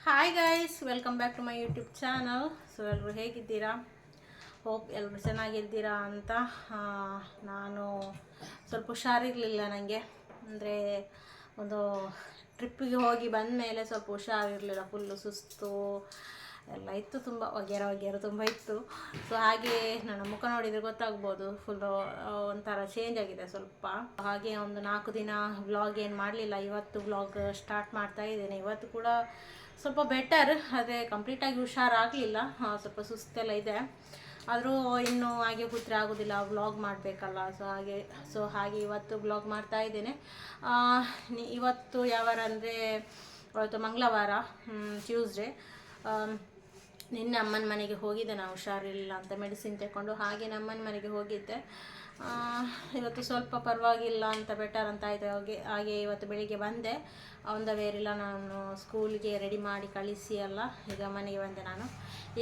Hi guys, welcome back to my YouTube channel. So ಎಲ್ಲರೂ ಹೇಗಿದ್ದೀರಾ? Hope ಎಲ್ಲರೂ ಚೆನ್ನಾಗಿದ್ದೀರಾ ಅಂತ. ನಾನು ಸ್ವಲ್ಪ ಹುಷಾರಿರಲಿಲ್ಲ. ನನಗೆ ಅಂದರೆ ಒಂದು ಟ್ರಿಪ್ಪಿಗೆ ಹೋಗಿ ಬಂದ ಮೇಲೆ ಸ್ವಲ್ಪ ಹುಷಾರಿರಲಿಲ್ಲ. ಫುಲ್ಲು ಸುಸ್ತು ಎಲ್ಲ ಇತ್ತು, ತುಂಬ ವಗೇರ ತುಂಬ ಇತ್ತು. ಸೊ ಹಾಗೆ ನನ್ನ ಮುಖ ನೋಡಿದರೆ ಗೊತ್ತಾಗ್ಬೋದು, ಫುಲ್ಲು ಒಂಥರ ಚೇಂಜ್ ಆಗಿದೆ ಸ್ವಲ್ಪ. ಹಾಗೆ ಒಂದು 4 ದಿನ ವ್ಲಾಗ್ ಏನು ಮಾಡಲಿಲ್ಲ. ಇವತ್ತು ವ್ಲಾಗ್ ಸ್ಟಾರ್ಟ್ ಮಾಡ್ತಾ ಇದ್ದೇನೆ. ಇವತ್ತು ಕೂಡ ಸ್ವಲ್ಪ ಬೆಟರ್, ಆದರೆ ಕಂಪ್ಲೀಟಾಗಿ ಹುಷಾರಾಗಲಿಲ್ಲ. ಸ್ವಲ್ಪ ಸುಸ್ತೆಲ್ಲ ಇದೆ. ಆದರೂ ಇನ್ನೂ ಹಾಗೆ ಕೂತ್ರೆ ಆಗೋದಿಲ್ಲ, ವ್ಲಾಗ್ ಮಾಡಬೇಕಲ್ಲ. ಸೊ ಹಾಗೆ ಇವತ್ತು ವ್ಲಾಗ್ ಮಾಡ್ತಾ ಇದ್ದೇನೆ. ಇವತ್ತು ಯಾವಾರ ಅಂದರೆ ಇವತ್ತು ಮಂಗಳವಾರ, ಟ್ಯೂಸ್ಡೇ. ನಿನ್ನೆ ಅಮ್ಮನ ಮನೆಗೆ ಹೋಗಿದ್ದೆ, ನಾವು ಹುಷಾರಿಲ್ಲ ಅಂತ ಮೆಡಿಸಿನ್ ತಗೊಂಡು. ಹಾಗೆ ನಮ್ಮನ ಮನೆಗೆ ಹೋಗಿದ್ದೆ. ಇವತ್ತು ಸ್ವಲ್ಪ ಪರವಾಗಿಲ್ಲ ಅಂತ, ಬೆಟರ್ ಅಂತ ಆಯಿತು. ಹಾಗೆ ಇವತ್ತು ಬೆಳಿಗ್ಗೆ ಬಂದೆ. ವೇರಿಲ್ಲ, ನಾನು ಸ್ಕೂಲಿಗೆ ರೆಡಿ ಮಾಡಿ ಕಳಿಸಿ ಎಲ್ಲ ಈಗ ಮನೆಗೆ ಬಂದೆ ನಾನು.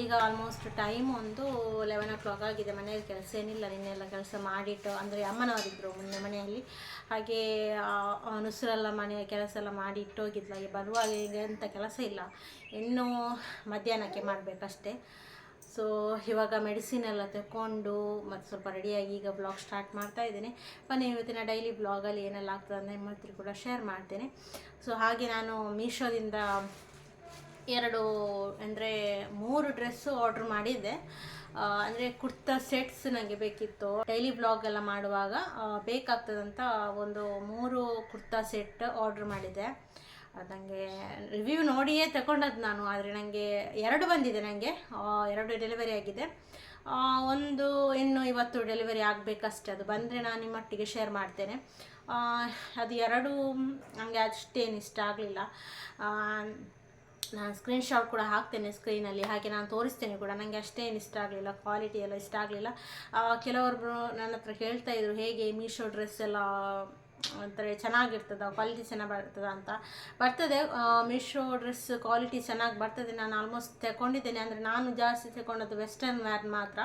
ಈಗ ಆಲ್ಮೋಸ್ಟ್ ಟೈಮ್ ಒಂದು 11 o'clock ಆಗಿದೆ. ಮನೆಯಲ್ಲಿ ಕೆಲಸ ಏನಿಲ್ಲ, ನಿನ್ನೆಲ್ಲ ಕೆಲಸ ಮಾಡಿಟ್ಟು, ಅಂದರೆ ಅಮ್ಮನವರಿದ್ದರು ಮೊನ್ನೆ ಮನೆಯಲ್ಲಿ. ಹಾಗೆ ನುಸುರೆಲ್ಲ ಮನೆಯ ಕೆಲಸ ಎಲ್ಲ ಮಾಡಿ ಇಟ್ಟೋಗಿದ್ಲು. ಹಾಗೆ ಬರುವಾಗ ಈಗ ಎಂಥ ಕೆಲಸ ಇಲ್ಲ, ಇನ್ನೂ ಮಧ್ಯಾಹ್ನಕ್ಕೆ ಮಾಡಬೇಕಷ್ಟೆ. ಸೊ ಇವಾಗ ಮೆಡಿಸಿನ್ ಎಲ್ಲ ತಗೊಂಡು ಮತ್ತು ಸ್ವಲ್ಪ ರೆಡಿಯಾಗಿ ಈಗ ಬ್ಲಾಗ್ ಸ್ಟಾರ್ಟ್ ಮಾಡ್ತಾ ಇದ್ದೇನೆ. ಬನ್ನಿ, ಇವತ್ತಿನ ಡೈಲಿ ಬ್ಲಾಗಲ್ಲಿ ಏನೆಲ್ಲ ಆಗ್ತದೆ ಅಂದರೆ ನಿಮ್ಮ ಹತ್ರ ಕೂಡ ಶೇರ್ ಮಾಡ್ತೇನೆ. ಸೊ ಹಾಗೆ ನಾನು ಮೀಶೋದಿಂದ 3 ಡ್ರೆಸ್ಸು ಆರ್ಡ್ರ್ ಮಾಡಿದ್ದೆ. ಅಂದರೆ ಕುರ್ತಾ ಸೆಟ್ಸ್ ನನಗೆ ಬೇಕಿತ್ತು. ಡೈಲಿ ಬ್ಲಾಗ್ ಎಲ್ಲ ಮಾಡುವಾಗ ಬೇಕಾಗ್ತದಂತ ಒಂದು 3 ಕುರ್ತಾ ಸೆಟ್ ಆರ್ಡ್ರ್ ಮಾಡಿದ್ದೆ. ಅದು ನನಗೆ ರಿವ್ಯೂ ನೋಡಿಯೇ ತಗೊಂಡದ್ದು ನಾನು. ಆದರೆ ನನಗೆ 2 ಬಂದಿದೆ. ನನಗೆ 2 ಡೆಲಿವರಿ ಆಗಿದೆ. ಒಂದು ಇನ್ನು ಇವತ್ತು ಡೆಲಿವರಿ ಆಗಬೇಕಷ್ಟೆ. ಅದು ಬಂದರೆ ನಾನು ನಿಮ್ಮೊಟ್ಟಿಗೆ ಶೇರ್ ಮಾಡ್ತೇನೆ. ಅದು 2 ನನಗೆ ಅಷ್ಟೇನು ಇಷ್ಟ ಆಗಲಿಲ್ಲ. ನಾನು ಸ್ಕ್ರೀನ್ಶಾಟ್ ಕೂಡ ಹಾಕ್ತೇನೆ ಸ್ಕ್ರೀನಲ್ಲಿ, ಹಾಗೆ ನಾನು ತೋರಿಸ್ತೇನೆ ಕೂಡ. ನನಗೆ ಅಷ್ಟೇನು ಇಷ್ಟ ಆಗಲಿಲ್ಲ, ಕ್ವಾಲಿಟಿ ಎಲ್ಲ ಇಷ್ಟ ಆಗಲಿಲ್ಲ. ಕೆಲವೊಬ್ಬರು ನನ್ನ ಹತ್ರ ಕೇಳ್ತಾ ಇದ್ರು, ಹೇಗೆ ಮೀಶೋ ಡ್ರೆಸ್ ಎಲ್ಲ ಒಂಥರ ಚೆನ್ನಾಗಿರ್ತದ, ಕ್ವಾಲಿಟಿ ಚೆನ್ನಾಗಿ ಬರ್ತದ ಅಂತ. ಬರ್ತದೆ, ಮೀಶೋ ಡ್ರೆಸ್ ಕ್ವಾಲಿಟಿ ಚೆನ್ನಾಗಿ ಬರ್ತದೆ. ನಾನು ಆಲ್ಮೋಸ್ಟ್ ತಗೊಂಡಿದ್ದೇನೆ. ಅಂದರೆ ನಾನು ಜಾಸ್ತಿ ತಗೊಂಡದ್ದು ವೆಸ್ಟರ್ನ್ ವೇರ್ ಮಾತ್ರ.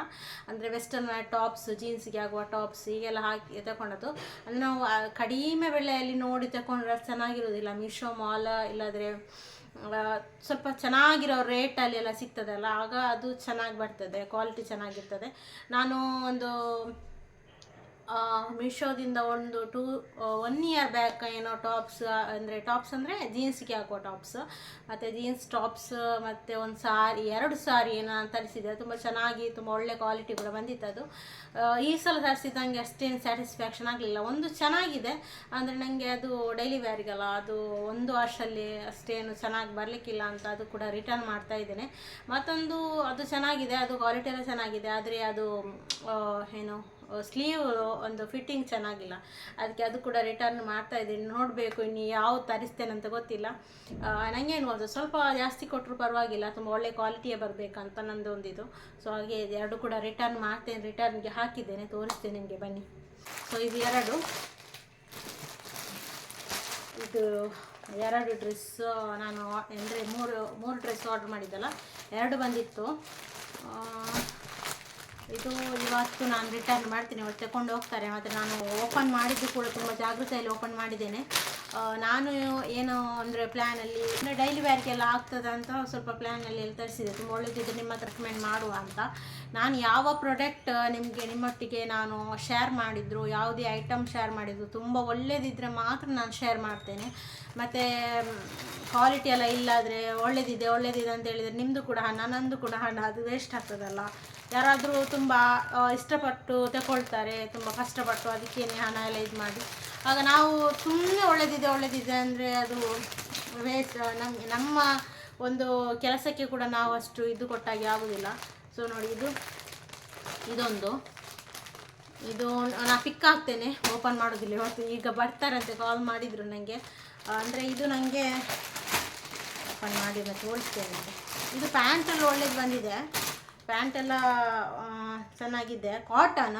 ಅಂದರೆ ವೆಸ್ಟರ್ನ್ ವೇರ್ ಟಾಪ್ಸ್, ಜೀನ್ಸ್ಗೆ ಆಗುವ ಟಾಪ್ಸ್ ಹೀಗೆಲ್ಲ ಹಾಕಿ ತಗೊಂಡದ್ದು. ಅಂದರೆ ನಾವು ಕಡಿಮೆ ಬೆಲೆಯಲ್ಲಿ ನೋಡಿ ತಗೊಂಡ್ರೆ ಚೆನ್ನಾಗಿರೋದಿಲ್ಲ. ಮೀಶೋ ಮಾಲ್ ಇಲ್ಲಾದರೆ ಸ್ವಲ್ಪ ಚೆನ್ನಾಗಿರೋ ರೇಟಲ್ಲಿ ಎಲ್ಲ ಸಿಗ್ತದಲ್ಲ, ಆಗ ಅದು ಚೆನ್ನಾಗಿ ಬರ್ತದೆ, ಕ್ವಾಲಿಟಿ ಚೆನ್ನಾಗಿರ್ತದೆ. ನಾನು ಒಂದು ಮೀಶೋದಿಂದ ಒಂದು 1 year ಬ್ಯಾಕ್ ಏನೋ ಟಾಪ್ಸ್ ಅಂದರೆ ಜೀನ್ಸ್ಗೆ ಹಾಕುವ ಟಾಪ್ಸ್ ಮತ್ತು ಜೀನ್ಸ್ ಟಾಪ್ಸ್ ಮತ್ತು ಒಂದು ಸಾರಿ, 2 ಸಾರಿ ಏನೋ ತರಿಸಿದೆ. ತುಂಬ ಚೆನ್ನಾಗಿ, ತುಂಬ ಒಳ್ಳೆ ಕ್ವಾಲಿಟಿ ಕೂಡ ಬಂದಿತ್ತು. ಅದು ಈ ಸಲ ತರಿಸಿದ್ದು ನನಗೆ ಅಷ್ಟೇನು ಸ್ಯಾಟಿಸ್ಫ್ಯಾಕ್ಷನ್ ಆಗಲಿಲ್ಲ. ಒಂದು ಚೆನ್ನಾಗಿದೆ, ಅಂದರೆ ನನಗೆ ಅದು ಡೈಲಿ ವೇರಿಗಲ್ಲ, ಅದು 1 ವರ್ಷಲ್ಲಿ ಅಷ್ಟೇನು ಚೆನ್ನಾಗಿ ಬರಲಿಕ್ಕಿಲ್ಲ ಅಂತ ಅದು ಕೂಡ ರಿಟರ್ನ್ ಮಾಡ್ತಾ ಇದ್ದೇನೆ. ಮತ್ತೊಂದು ಅದು ಚೆನ್ನಾಗಿದೆ, ಅದು ಕ್ವಾಲಿಟಿ ಎಲ್ಲ ಚೆನ್ನಾಗಿದೆ, ಆದರೆ ಅದು ಏನು ಸ್ಲೀವ್ ಒಂದು ಫಿಟ್ಟಿಂಗ್ ಚೆನ್ನಾಗಿಲ್ಲ. ಅದಕ್ಕೆ ಅದು ಕೂಡ ರಿಟರ್ನ್ ಮಾಡ್ತಾ ಇದ್ದೀನಿ. ನೋಡಬೇಕು ಇನ್ನು ಯಾವ್ದು ತರಿಸ್ತೇನೆ ಅಂತ ಗೊತ್ತಿಲ್ಲ. ನನಗೇನು ಗೊತ್ತು, ಸ್ವಲ್ಪ ಜಾಸ್ತಿ ಕೊಟ್ಟರು ಪರವಾಗಿಲ್ಲ, ತುಂಬ ಒಳ್ಳೆ ಕ್ವಾಲಿಟಿಯೇ ಬರಬೇಕಂತ ನಂದು ಒಂದಿದು. ಸೊ ಹಾಗೆ 2 ಕೂಡ ರಿಟರ್ನ್ ಮಾಡ್ತೇನೆ. ರಿಟರ್ನ್ಗೆ ಹಾಕಿದ್ದೇನೆ, ತೋರಿಸ್ತೇನೆ ನಿಮಗೆ, ಬನ್ನಿ. ಸೊ ಇದು 2 ಡ್ರೆಸ್ ನಾನು ಅಂದರೆ 3 ಡ್ರೆಸ್ ಆರ್ಡ್ರ್ ಮಾಡಿದ್ದಲ್ಲ, 2 ಬಂದಿತ್ತು. ಇದು ಇವತ್ತು ನಾನು ರಿಟರ್ನ್ ಮಾಡ್ತೀನಿ, ಇವತ್ತು ತಗೊಂಡು ಹೋಗ್ತಾರೆ. ಮತ್ತು ನಾನು ಓಪನ್ ಮಾಡಿದ್ದು ಕೂಡ ತುಂಬ ಜಾಗೃತೆಯಲ್ಲಿ ಓಪನ್ ಮಾಡಿದ್ದೇನೆ. ನಾನು ಏನು ಅಂದರೆ ಪ್ಲ್ಯಾನಲ್ಲಿ ಅಂದರೆ ಡೈಲಿ ವೇರ್ಗೆಲ್ಲ ಆಗ್ತದೆ ಅಂತ ಸ್ವಲ್ಪ ಪ್ಲ್ಯಾನಲ್ಲಿ ಎಲ್ಲ ತರಿಸಿದೆ. ತುಂಬ ಒಳ್ಳೆದಿದ್ದು ನಿಮ್ಮ ಹತ್ರ ರೆಕಮೆಂಡ್ ಮಾಡುವ ಅಂತ. ನಾನು ಯಾವ ಪ್ರಾಡಕ್ಟ್ ನಿಮ್ಮೊಟ್ಟಿಗೆ ನಾನು ಶೇರ್ ಮಾಡಿದ್ರು, ಯಾವುದೇ ಐಟಮ್ ಶೇರ್ ಮಾಡಿದ್ರು ತುಂಬ ಒಳ್ಳೆದಿದ್ದರೆ ಮಾತ್ರ ನಾನು ಶೇರ್ ಮಾಡ್ತೇನೆ. ಮತ್ತು ಕ್ವಾಲಿಟಿ ಎಲ್ಲ ಇಲ್ಲಾದರೆ ಒಳ್ಳೆದಿದೆ ಅಂತ ಹೇಳಿದರೆ ನಿಮ್ಮದು ಕೂಡ ಹಣ, ನನ್ನದು ಕೂಡ ಹಣ, ಅದು ವೇಸ್ಟ್ ಆಗ್ತದಲ್ಲ. ಯಾರಾದರೂ ತುಂಬ ಇಷ್ಟಪಟ್ಟು ತಗೊಳ್ತಾರೆ, ತುಂಬ ಕಷ್ಟಪಟ್ಟು, ಅದಕ್ಕೇನೆ ಹಣ ಎಲ್ಲ ಇದು ಮಾಡಿ, ಆಗ ನಾವು ಸುಮ್ಮನೆ ಒಳ್ಳೆದಿದೆ ಅಂದರೆ ಅದು ವೇಸ್ಟ್. ನಮ್ಮ ಒಂದು ಕೆಲಸಕ್ಕೆ ಕೂಡ ನಾವು ಅಷ್ಟು ಇದು ಕೊಟ್ಟಾಗಿ ಆಗೋದಿಲ್ಲ. ಸೊ ನೋಡಿ, ಇದು ನಾನು ಪಿಕ್ ಆಗ್ತೇನೆ, ಓಪನ್ ಮಾಡೋದಿಲ್ಲ ಇವತ್ತು. ಈಗ ಬರ್ತಾರಂತೆ, ಕಾಲ್ ಮಾಡಿದರು ನನಗೆ. ಅಂದರೆ ಇದು ನನಗೆ ಓಪನ್ ಮಾಡಿ ಮತ್ತೆ ತೋರಿಸ್ತೇನೆ. ಇದು ಪ್ಯಾಂಟೆಲ್ಲ ಒಳ್ಳೇದು ಬಂದಿದೆ, ಪ್ಯಾಂಟೆಲ್ಲ ಚೆನ್ನಾಗಿದೆ, ಕಾಟನ್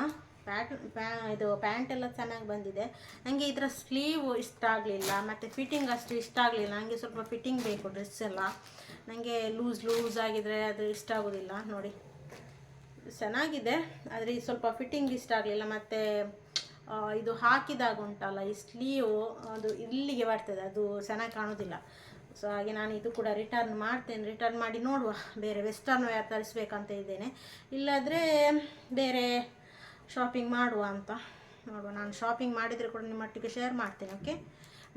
ಇದು ಪ್ಯಾಂಟೆಲ್ಲ ಚೆನ್ನಾಗಿ ಬಂದಿದೆ. ನನಗೆ ಇದರ ಸ್ಲೀವ್ ಇಷ್ಟ ಆಗಲಿಲ್ಲ, ಮತ್ತು ಫಿಟ್ಟಿಂಗ್ ಅಷ್ಟು ಇಷ್ಟ ಆಗಲಿಲ್ಲ. ನನಗೆ ಸ್ವಲ್ಪ ಫಿಟ್ಟಿಂಗ್ ಬೇಕು ಡ್ರೆಸ್ ಎಲ್ಲ. ನನಗೆ ಲೂಸ್ ಆಗಿದರೆ ಅದು ಇಷ್ಟ ಆಗೋದಿಲ್ಲ. ನೋಡಿ, ಚೆನ್ನಾಗಿದೆ, ಆದರೆ ಸ್ವಲ್ಪ ಫಿಟ್ಟಿಂಗ್ ಇಷ್ಟ ಆಗಲಿಲ್ಲ. ಮತ್ತು ಇದು ಹಾಕಿದಾಗ ಉಂಟಲ್ಲ ಈ ಸ್ಲೀವ್ ಅದು ಇಲ್ಲಿಗೆ ಬರ್ತದೆ, ಅದು ಚೆನ್ನಾಗಿ ಕಾಣೋದಿಲ್ಲ. ಸೊ ಹಾಗೆ ನಾನು ಇದು ಕೂಡ ರಿಟರ್ನ್ ಮಾಡ್ತೇನೆ. ರಿಟರ್ನ್ ಮಾಡಿ ನೋಡುವ, ಬೇರೆ ವೆಸ್ಟರ್ನ್ ವೇರ್ ತರಿಸ್ಬೇಕಂತ ಇದ್ದೇನೆ, ಇಲ್ಲಾದರೆ ಬೇರೆ ಶಾಪಿಂಗ್ ಮಾಡುವ ಅಂತ ನೋಡುವ. ನಾನು ಶಾಪಿಂಗ್ ಮಾಡಿದರೆ ಕೂಡ ನಿಮ್ಮೊಟ್ಟಿಗೆ ಶೇರ್ ಮಾಡ್ತೇನೆ. ಓಕೆ.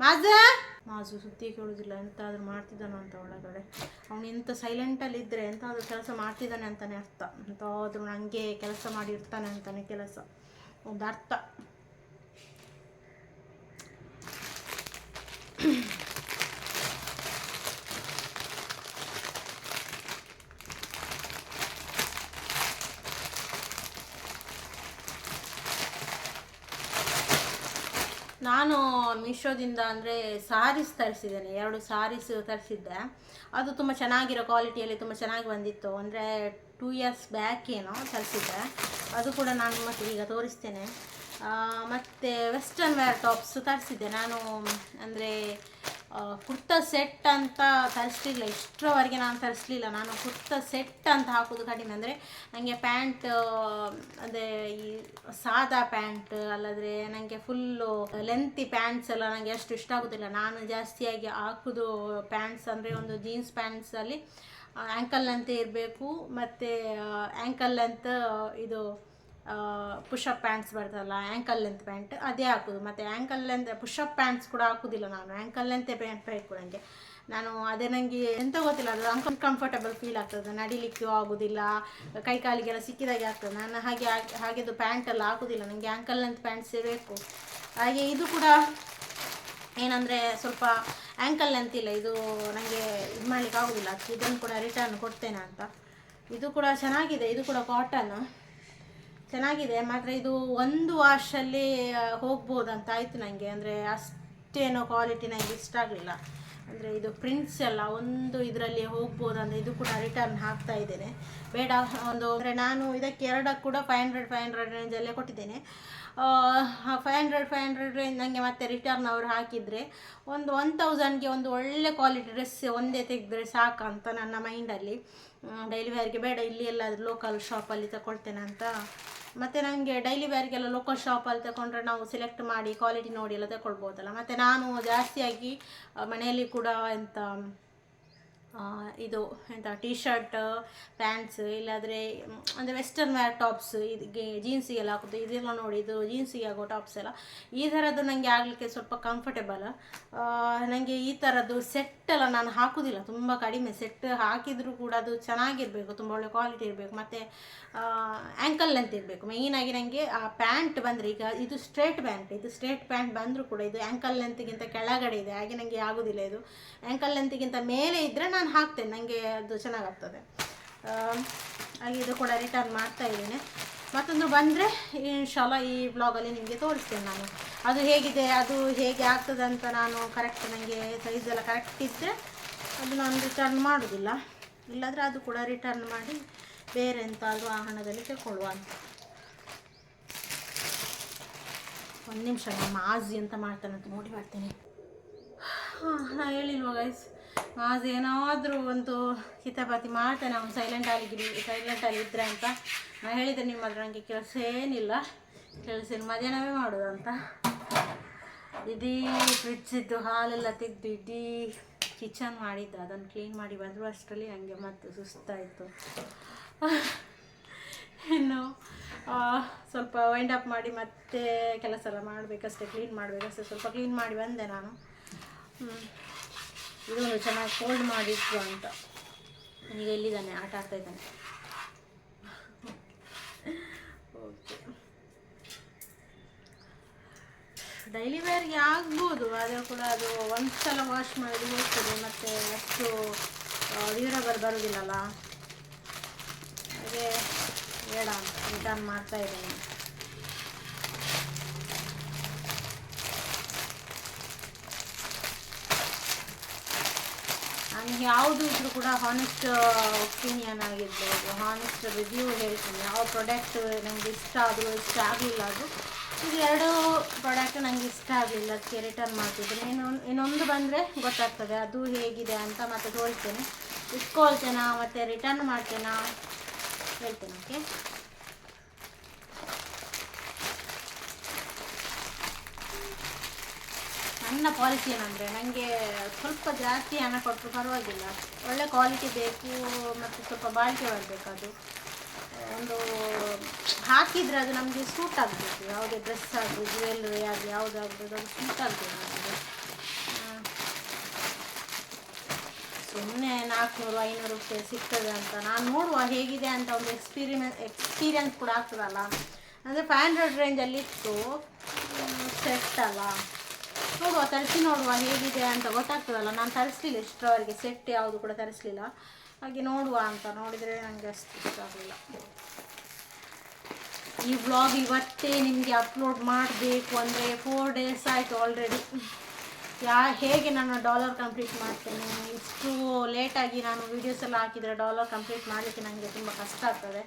ಮಾಜು ಸುದ್ದಿ ಕೇಳೋದಿಲ್ಲ, ಎಂತಾದರೂ ಮಾಡ್ತಿದ್ದಾನೆ ಅಂತ ಒಳಗಡೆ. ಅವನು ಎಂತ ಸೈಲೆಂಟಲ್ಲಿ ಇದ್ದರೆ ಎಂತಾದರೂ ಕೆಲಸ ಮಾಡ್ತಿದ್ದಾನೆ ಅಂತಲೇ ಅರ್ಥ. ಎಂತಾದರೂ ನನಗೆ ಕೆಲಸ ಮಾಡಿರ್ತಾನೆ ಅಂತಲೇ ಕೆಲಸ ಒಂದು ಅರ್ಥ. ನಾನು ಮೀಶೋದಿಂದ ಅಂದರೆ ಸಾರೀಸ್ ತರಿಸಿದ್ದೇನೆ, 2 ಸಾರೀಸ್ ತರಿಸಿದ್ದೆ. ಅದು ತುಂಬ ಚೆನ್ನಾಗಿರೋ ಕ್ವಾಲಿಟಿಯಲ್ಲಿ ತುಂಬ ಚೆನ್ನಾಗಿ ಬಂದಿತ್ತು. ಅಂದರೆ 2 ಇಯರ್ಸ್ ಬ್ಯಾಕ್ ಏನೋ ತರಿಸಿದ್ದೆ. ಅದು ಕೂಡ ನಾನು ಮಟ್ಟಿಗೆ ಈಗ ತೋರಿಸ್ತೇನೆ. ಮತ್ತು ವೆಸ್ಟರ್ನ್ ವೇರ್ ಟಾಪ್ಸ್ ತರಿಸಿದ್ದೆ ನಾನು. ಅಂದರೆ ಕುರ್ತಾ ಸೆಟ್ ಅಂತ ತರಿಸಲಿಲ್ಲ, ಇಷ್ಟರವರೆಗೆ ನಾನು ತರಿಸಲಿಲ್ಲ. ನಾನು ಕುರ್ತಾ ಸೆಟ್ ಅಂತ ಹಾಕೋದು ಕಡಿಮೆ. ಅಂದರೆ ನನಗೆ ಪ್ಯಾಂಟ್, ಅದೇ ಈ ಸಾದಾ ಪ್ಯಾಂಟ್ ಅಲ್ಲಾದರೆ ನನಗೆ ಫುಲ್ಲು ಲೆಂತಿ ಪ್ಯಾಂಟ್ಸ್ ಎಲ್ಲ ನನಗೆ ಅಷ್ಟು ಇಷ್ಟ ಆಗೋದಿಲ್ಲ. ನಾನು ಜಾಸ್ತಿಯಾಗಿ ಹಾಕೋದು ಪ್ಯಾಂಟ್ಸ್ ಅಂದರೆ ಒಂದು ಜೀನ್ಸ್ ಪ್ಯಾಂಟ್ಸಲ್ಲಿ ಆ್ಯಂಕಲ್ ಲೆಂತ್ ಇರಬೇಕು, ಮತ್ತು ಆ್ಯಂಕಲ್ ಲೆಂತ್ ಇದು ಪುಷಪ್ ಪ್ಯಾಂಟ್ಸ್ ಬರ್ತಲ್ಲ, ಆ್ಯಂಕಲ್ ಲೆಂತ್ ಪ್ಯಾಂಟ್ ಅದೇ ಹಾಕೋದು. ಮತ್ತು ಆ್ಯಂಕಲ್ ಲೆಂತ್ ಪುಷಪ್ ಪ್ಯಾಂಟ್ಸ್ ಕೂಡ ಹಾಕೋದಿಲ್ಲ ನಾನು, ಆ್ಯಂಕಲ್ ಲೆಂತೆ ಪ್ಯಾಂಟ್ ಬೇಕು ನನಗೆ. ನಾನು ಅದೇ ನನಗೆ ಎಂತ ಗೊತ್ತಿಲ್ಲ, ಅದು ಅನ್ಕಂಫರ್ಟಬಲ್ ಫೀಲ್ ಆಗ್ತದೆ, ನಡಿಲಿಕ್ಕೂ ಆಗೋದಿಲ್ಲ, ಕೈ ಕಾಲಿಗೆಲ್ಲ ಸಿಕ್ಕಿದಾಗೆ ಆಗ್ತದೆ. ನಾನು ಹಾಗೆದು ಪ್ಯಾಂಟೆಲ್ಲ ಹಾಕೋದಿಲ್ಲ, ನನಗೆ ಆ್ಯಂಕಲ್ ಲೆಂತ್ ಪ್ಯಾಂಟ್ಸೇ ಬೇಕು. ಹಾಗೆ ಇದು ಕೂಡ ಏನಂದರೆ ಸ್ವಲ್ಪ ಆ್ಯಂಕಲ್ ಲೆಂತ್ ಇಲ್ಲ, ಇದು ನನಗೆ ಇದು ಮಾಡಲಿಕ್ಕೆ ಆಗೋದಿಲ್ಲ. ಅದಕ್ಕೆ ಇದನ್ನು ಕೂಡ ರಿಟರ್ನ್ ಕೊಡ್ತೇನೆ ಅಂತ. ಇದು ಕೂಡ ಚೆನ್ನಾಗಿದೆ, ಇದು ಕೂಡ ಕಾಟನ್ ಚೆನ್ನಾಗಿದೆ. ಮಾತ್ರ ಇದು 1 ವಾಶಲ್ಲಿ ಹೋಗ್ಬೋದಂತ ಆಯಿತು ನನಗೆ. ಅಂದರೆ ಅಷ್ಟೇನೋ ಕ್ವಾಲಿಟಿ ನನಗೆ ಇಷ್ಟ ಆಗಲಿಲ್ಲ. ಅಂದರೆ ಇದು ಪ್ರಿಂಟ್ಸ್ ಎಲ್ಲ ಒಂದು ಇದರಲ್ಲಿ ಹೋಗ್ಬೋದಂದರೆ ಇದು ಕೂಡ ರಿಟರ್ನ್ ಹಾಕ್ತಾ ಇದ್ದೇನೆ, ಬೇಡ ಒಂದು. ಅಂದರೆ ನಾನು ಇದಕ್ಕೆ 2 ಕೂಡ 500 ರೇಂಜಲ್ಲೇ ಕೊಟ್ಟಿದ್ದೇನೆ. 500 ರೇಂಜ್ ನನಗೆ ಮತ್ತೆ ರಿಟರ್ನ್ ಅವರು ಹಾಕಿದರೆ ಒಂದು 1000ಗೆ ಒಂದು ಒಳ್ಳೆ ಕ್ವಾಲಿಟಿ ಡ್ರೆಸ್ ಒಂದೇ ತೆಗೆದ್ರೆ ಸಾಕಂತ ನನ್ನ ಮೈಂಡಲ್ಲಿ. ಡೈಲಿ ವೇರ್ಗೆ ಬೇಡ, ಇಲ್ಲಿ ಎಲ್ಲಾದರೂ ಲೋಕಲ್ ಶಾಪಲ್ಲಿ ತಗೊಳ್ತೇನೆ ಅಂತ. ಮತ್ತು ನನಗೆ ಡೈಲಿ ವೇರ್ಗೆಲ್ಲ ಲೋಕಲ್ ಶಾಪಲ್ಲಿ ತಗೊಂಡ್ರೆ ನಾವು ಸೆಲೆಕ್ಟ್ ಮಾಡಿ ಕ್ವಾಲಿಟಿ ನೋಡಿ ಎಲ್ಲ ತಗೊಳ್ಬೋದಲ್ಲ. ಮತ್ತು ನಾನು ಜಾಸ್ತಿಯಾಗಿ ಮನೆಯಲ್ಲಿ ಕೂಡ ಇದು ಟೀ ಶರ್ಟ್ ಪ್ಯಾಂಟ್ಸ್, ಇಲ್ಲಾದರೆ ಅಂದರೆ ವೆಸ್ಟರ್ನ್ ವೇರ್ ಟಾಪ್ಸ್, ಇದಕ್ಕೆ ಜೀನ್ಸಿಗೆಲ್ಲ ಹಾಕೋದು, ಇದೆಲ್ಲ ನೋಡಿ ಇದು ಜೀನ್ಸಿಗೆ ಆಗೋ ಟಾಪ್ಸ್ ಎಲ್ಲ ಈ ಥರದ್ದು ನನಗೆ ಆಗಲಿಕ್ಕೆ ಸ್ವಲ್ಪ ಕಂಫರ್ಟೇಬಲ್. ನನಗೆ ಈ ಥರದ್ದು ಸೆಟ್ಟೆಲ್ಲ ನಾನು ಹಾಕೋದಿಲ್ಲ, ತುಂಬ ಕಡಿಮೆ. ಸೆಟ್ ಹಾಕಿದರೂ ಕೂಡ ಅದು ಚೆನ್ನಾಗಿರಬೇಕು, ತುಂಬ ಒಳ್ಳೆ ಕ್ವಾಲಿಟಿ ಇರಬೇಕು, ಮತ್ತು ಆ್ಯಂಕಲ್ ಲೆಂತ್ ಇರಬೇಕು ಮೇಯ್ನಾಗಿ. ನನಗೆ ಆ ಪ್ಯಾಂಟ್ ಬಂದರೆ, ಈಗ ಇದು ಸ್ಟ್ರೇಟ್ ಪ್ಯಾಂಟ್ ಬಂದರೂ ಕೂಡ ಇದು ಆ್ಯಂಕಲ್ ಲೆಂತ್ಗಿಂತ ಕೆಳಗಡೆ ಇದೆ, ಹಾಗೆ ನನಗೆ ಆಗೋದಿಲ್ಲ. ಇದು ಆ್ಯಂಕಲ್ ಲೆಂತ್ಗಿಂತ ಮೇಲೆ ಇದ್ದರೆ ನಾನು ಹಾಕ್ತೇನೆ, ನನಗೆ ಅದು ಚೆನ್ನಾಗಾಗ್ತದೆ. ಹಾಗೆ ಇದು ಕೂಡ ರಿಟರ್ನ್ ಮಾಡ್ತಾ ಇದ್ದೇನೆ. ಮತ್ತೊಂದು ಬಂದರೆ ಇನ್ಶಾಲ್ಲ ಈ ವ್ಲಾಗಲ್ಲಿ ನಿಮಗೆ ತೋರಿಸ್ತೇನೆ ನಾನು, ಅದು ಹೇಗಿದೆ, ಅದು ಹೇಗೆ ಆಗ್ತದೆ ಅಂತ. ನಾನು ಕರೆಕ್ಟ್ ನನಗೆ ಸೈಜೆಲ್ಲ ಕರೆಕ್ಟ್ ಇದ್ದರೆ ಅದು ನಾನು ರಿಟರ್ನ್ ಮಾಡೋದಿಲ್ಲ, ಇಲ್ಲಾಂದರೆ ಅದು ಕೂಡ ರಿಟರ್ನ್ ಮಾಡಿ ಬೇರೆ ಎಂತಾದರೂ ಆ ಹಣದಲ್ಲಿ ತಗೊಳ್ಳುವ ಅಂತ. ಒಂದು ನಿಮಿಷ, ನಮ್ಮ ಆಜಿ ಅಂತ ಮಾಡ್ತಾನೆ ಅಂತ ನೋಡಿ ಬರ್ತೇನೆ. ನಾನು ಹೇಳಿಲ್ವ ಗೈಸ್, ಆಜಿ ಏನಾದರೂ ಒಂದು ಕಿತಾಪಾತಿ ಮಾಡ್ತಾನೆ, ಅವನು ಸೈಲೆಂಟಲ್ಲಿ ಇದ್ದರೆ ಅಂತ. ನಾನು ಹೇಳಿದೆ ನಿಮ್ಮ ಹತ್ರ ನನಗೆ ಕೆಲಸ ಏನಿಲ್ಲ, ಮಧ್ಯಾಹ್ನವೇ ಮಾಡೋದಂತ. ಇಡೀ ಫ್ರಿಡ್ಜಿದ್ದು ಹಾಲೆಲ್ಲ ತೆಗೆದು ಇಡೀ ಕಿಚನ್ ಮಾಡಿದ್ದ, ಅದನ್ನು ಕ್ಲೀನ್ ಮಾಡಿ ಬಂದರು ಅಷ್ಟರಲ್ಲಿ ನನಗೆ ಮತ್ತೆ ಸುಸ್ತಾಯಿತು. ಇನ್ನು ಸ್ವಲ್ಪ ವೈಂಡ್ ಅಪ್ ಮಾಡಿ ಮತ್ತೆ ಕೆಲಸ ಎಲ್ಲ ಮಾಡಬೇಕಷ್ಟೇ, ಕ್ಲೀನ್ ಮಾಡಬೇಕಷ್ಟೇ. ಸ್ವಲ್ಪ ಕ್ಲೀನ್ ಮಾಡಿ ಬಂದೆ ನಾನು. ಇದೊಂದು ಚೆನ್ನಾಗಿ ಫೋಲ್ಡ್ ಮಾಡಿತ್ತು ಅಂತ. ಈಗ ಎಲ್ಲಿದ್ದಾನೆ, ಆಟ ಆಡ್ತಾ ಇದ್ದಾನೆ. ಓಕೆ, ಡೈಲಿ ವೇರ್ಗೆ ಆಗ್ಬೋದು, ಆದರೆ ಕೂಡ ಅದು ಒಂದು ಸಲ ವಾಶ್ ಮಾಡಿ ಹೋಗ್ತದೆ, ಮತ್ತು ಅಷ್ಟು ಡ್ಯೂರಬಲ್ ಬರೋದಿಲ್ಲಲ್ಲ, ಹಾಗೆ ಬೇಡ ಅಂತ ರಿಟರ್ನ್ ಮಾಡ್ತಾ ಇದ್ದೇನೆ. ನನಗೆ ಯಾವುದು ಇದ್ರೂ ಕೂಡ ಹಾನೆಸ್ಟ್ ಒಪಿನಿಯನ್ ಆಗಿರ್ಬೋದು, ಹಾನೆಸ್ಟ್ ರಿವ್ಯೂ ಹೇಳ್ತೀನಿ. ಯಾವ ಪ್ರಾಡಕ್ಟ್ ನನಗೆ ಇಷ್ಟ ಆದರೂ ಇಷ್ಟ ಆಗಲಿಲ್ಲ, ಅದು ಇದು 2 ಪ್ರಾಡಕ್ಟ್ ನನಗೆ ಇಷ್ಟ ಆಗಲಿಲ್ಲ, ಅದಕ್ಕೆ ರಿಟರ್ನ್ ಮಾಡ್ತಿದ್ದೀನಿ. ಇನ್ನೊಂದು ಬಂದರೆ ಗೊತ್ತಾಗ್ತದೆ ಅದು ಹೇಗಿದೆ ಅಂತ, ಮತ್ತೆ ತೋರಿಸ್ತೇನೆ, ಇಟ್ಕೊಳ್ತೇನಾ ಮತ್ತು ರಿಟರ್ನ್ ಮಾಡ್ತೇನಾ ಹೇಳ್ತೇನೆ. ಓಕೆ, ನನ್ನ ಪಾಲಿಸಿ ಏನಂದರೆ ನನಗೆ ಸ್ವಲ್ಪ ಜಾಸ್ತಿ ಹಣ ಕೊಟ್ಟರು ಪರವಾಗಿಲ್ಲ, ಒಳ್ಳೆ ಕ್ವಾಲಿಟಿ ಬೇಕು ಮತ್ತು ಸ್ವಲ್ಪ ಬಾಳಿಕೆ ಬರಬೇಕು. ಅದು ಒಂದು ಹಾಕಿದರೆ ಅದು ನಮಗೆ ಸೂಟ್ ಆಗಬೇಕು, ಯಾವುದೇ ಡ್ರೆಸ್ ಆಗಲಿ ಜ್ಯುವೆಲ್ರಿ ಆಗಲಿ ಯಾವುದಾಗ್ಬೋದು ಅದು ಸೂಟ್ ಆಗಬೇಕು ನಮಗೆ. ಸುಮ್ಮನೆ 400-500 ರೂಪಾಯಿ ಸಿಗ್ತದೆ ಅಂತ ನಾನು ನೋಡುವ ಹೇಗಿದೆ ಅಂತ ಒಂದು ಎಕ್ಸ್ಪೀರಿಯನ್ಸ್ ಕೂಡ ಆಗ್ತದಲ್ಲ. ಅಂದರೆ 500 ರೇಂಜಲ್ಲಿ ಇತ್ತು ಸೆಟ್ ಅಲ್ಲ, ನೋಡುವ ತರಿಸಿ ನೋಡುವ ಹೇಗಿದೆ ಅಂತ ಗೊತ್ತಾಗ್ತದಲ್ಲ. ನಾನು ತರಿಸಲಿಲ್ಲ ಇಷ್ಟರವರೆಗೆ, ಸೆಟ್ ಯಾವುದು ಕೂಡ ತರಿಸಲಿಲ್ಲ, ಹಾಗೆ ನೋಡುವ ಅಂತ ನೋಡಿದರೆ ನನಗೆ ಅಷ್ಟು ಇಷ್ಟ ಆಗಲಿಲ್ಲ. ಈ ವ್ಲಾಗ್ ಇವತ್ತೇ ನಿಮಗೆ ಅಪ್ಲೋಡ್ ಮಾಡಬೇಕು ಅಂದರೆ 4 ಡೇಸ್ ಆಯಿತು ಆಲ್ರೆಡಿ. ಹೇಗೆ ನಾನು ಡಾಲರ್ ಕಂಪ್ಲೀಟ್ ಮಾಡ್ತೇನೆ, ಇಷ್ಟು ಲೇಟಾಗಿ ನಾನು ವೀಡಿಯೋಸ್ ಎಲ್ಲ ಹಾಕಿದರೆ ಡಾಲರ್ ಕಂಪ್ಲೀಟ್ ಮಾಡಲಿಕ್ಕೆ ನನಗೆ ತುಂಬ ಕಷ್ಟ ಆಗ್ತದೆ.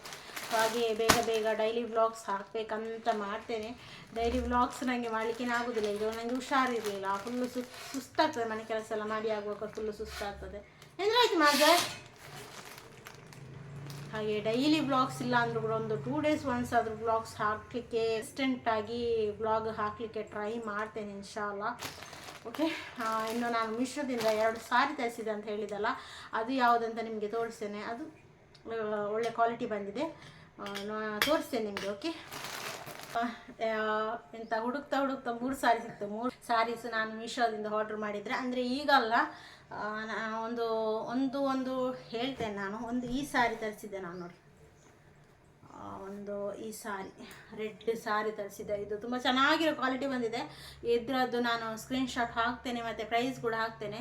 ಹಾಗೆ ಬೇಗ ಬೇಗ ಡೈಲಿ ವ್ಲಾಗ್ಸ್ ಹಾಕಬೇಕಂತ ಮಾಡ್ತೇನೆ. ಡೈಲಿ ವ್ಲಾಗ್ಸ್ ನನಗೆ ಮಾಡಲಿಕ್ಕೆ ಆಗೋದಿಲ್ಲ, ಇದು ನನಗೆ ಹುಷಾರಿರಲಿಲ್ಲ, ಫುಲ್ಲು ಸುಸ್ತಾಗ್ತದೆ. ಮನೆ ಕೆಲಸ ಎಲ್ಲ ಮಾಡಿ ಆಗುವಾಗ ಫುಲ್ಲು ಸುಸ್ತಾಗ್ತದೆ. ಏನಾಯ್ತು ಮಾಜೆ? ಹಾಗೆ ಡೈಲಿ ವ್ಲಾಗ್ಸ್ ಇಲ್ಲ ಅಂದರೂ ಕೂಡ ಒಂದು 2 ಡೇಸ್ ಒನ್ಸ್ ಆದರೂ ವ್ಲಾಗ್ಸ್ ಹಾಕಲಿಕ್ಕೆ ಇನ್ಸ್ಟೆಂಟಾಗಿ ವ್ಲಾಗ್ ಹಾಕಲಿಕ್ಕೆ ಟ್ರೈ ಮಾಡ್ತೇನೆ ಇನ್ಶಾಲ್ಲ. ಓಕೆ, ಇನ್ನು ನಾನು ಮೀಶೋದಿಂದ 2 ಸಾರಿ ತರಿಸಿದೆ ಅಂತ ಹೇಳಿದಲ್ಲ, ಅದು ಯಾವುದಂತ ನಿಮಗೆ ತೋರಿಸ್ತೇನೆ. ಅದು ಒಳ್ಳೆ ಕ್ವಾಲಿಟಿ ಬಂದಿದೆ, ತೋರಿಸ್ತೇನೆ ನಿಮಗೆ. ಓಕೆ, ಎಂತ ಹುಡುಕ್ತಾ 3 ಸಾರಿ ಸಿಕ್ತು. 3 ಸಾರೀಸ್ ನಾನು ಮೀಶೋದಿಂದ ಆರ್ಡ್ರ್ ಮಾಡಿದರೆ, ಅಂದರೆ ಈಗಲ್ಲ, ಒಂದು ಹೇಳ್ತೇನೆ ನಾನು. ಒಂದು ಈ ಸಾರಿ ತರಿಸಿದ್ದೆ ನಾನು, ನೋಡಿ, ಒಂದು ಈ ಸಾರಿ ರೆಡ್ ಸಾರಿ ತರಿಸಿದ್ದೆ. ಇದು ತುಂಬ ಚೆನ್ನಾಗಿರೋ ಕ್ವಾಲಿಟಿ ಬಂದಿದೆ. ಇದರದ್ದು ನಾನು ಸ್ಕ್ರೀನ್ಶಾಟ್ ಹಾಕ್ತೇನೆ ಮತ್ತು ಪ್ರೈಸ್ ಕೂಡ ಹಾಕ್ತೇನೆ.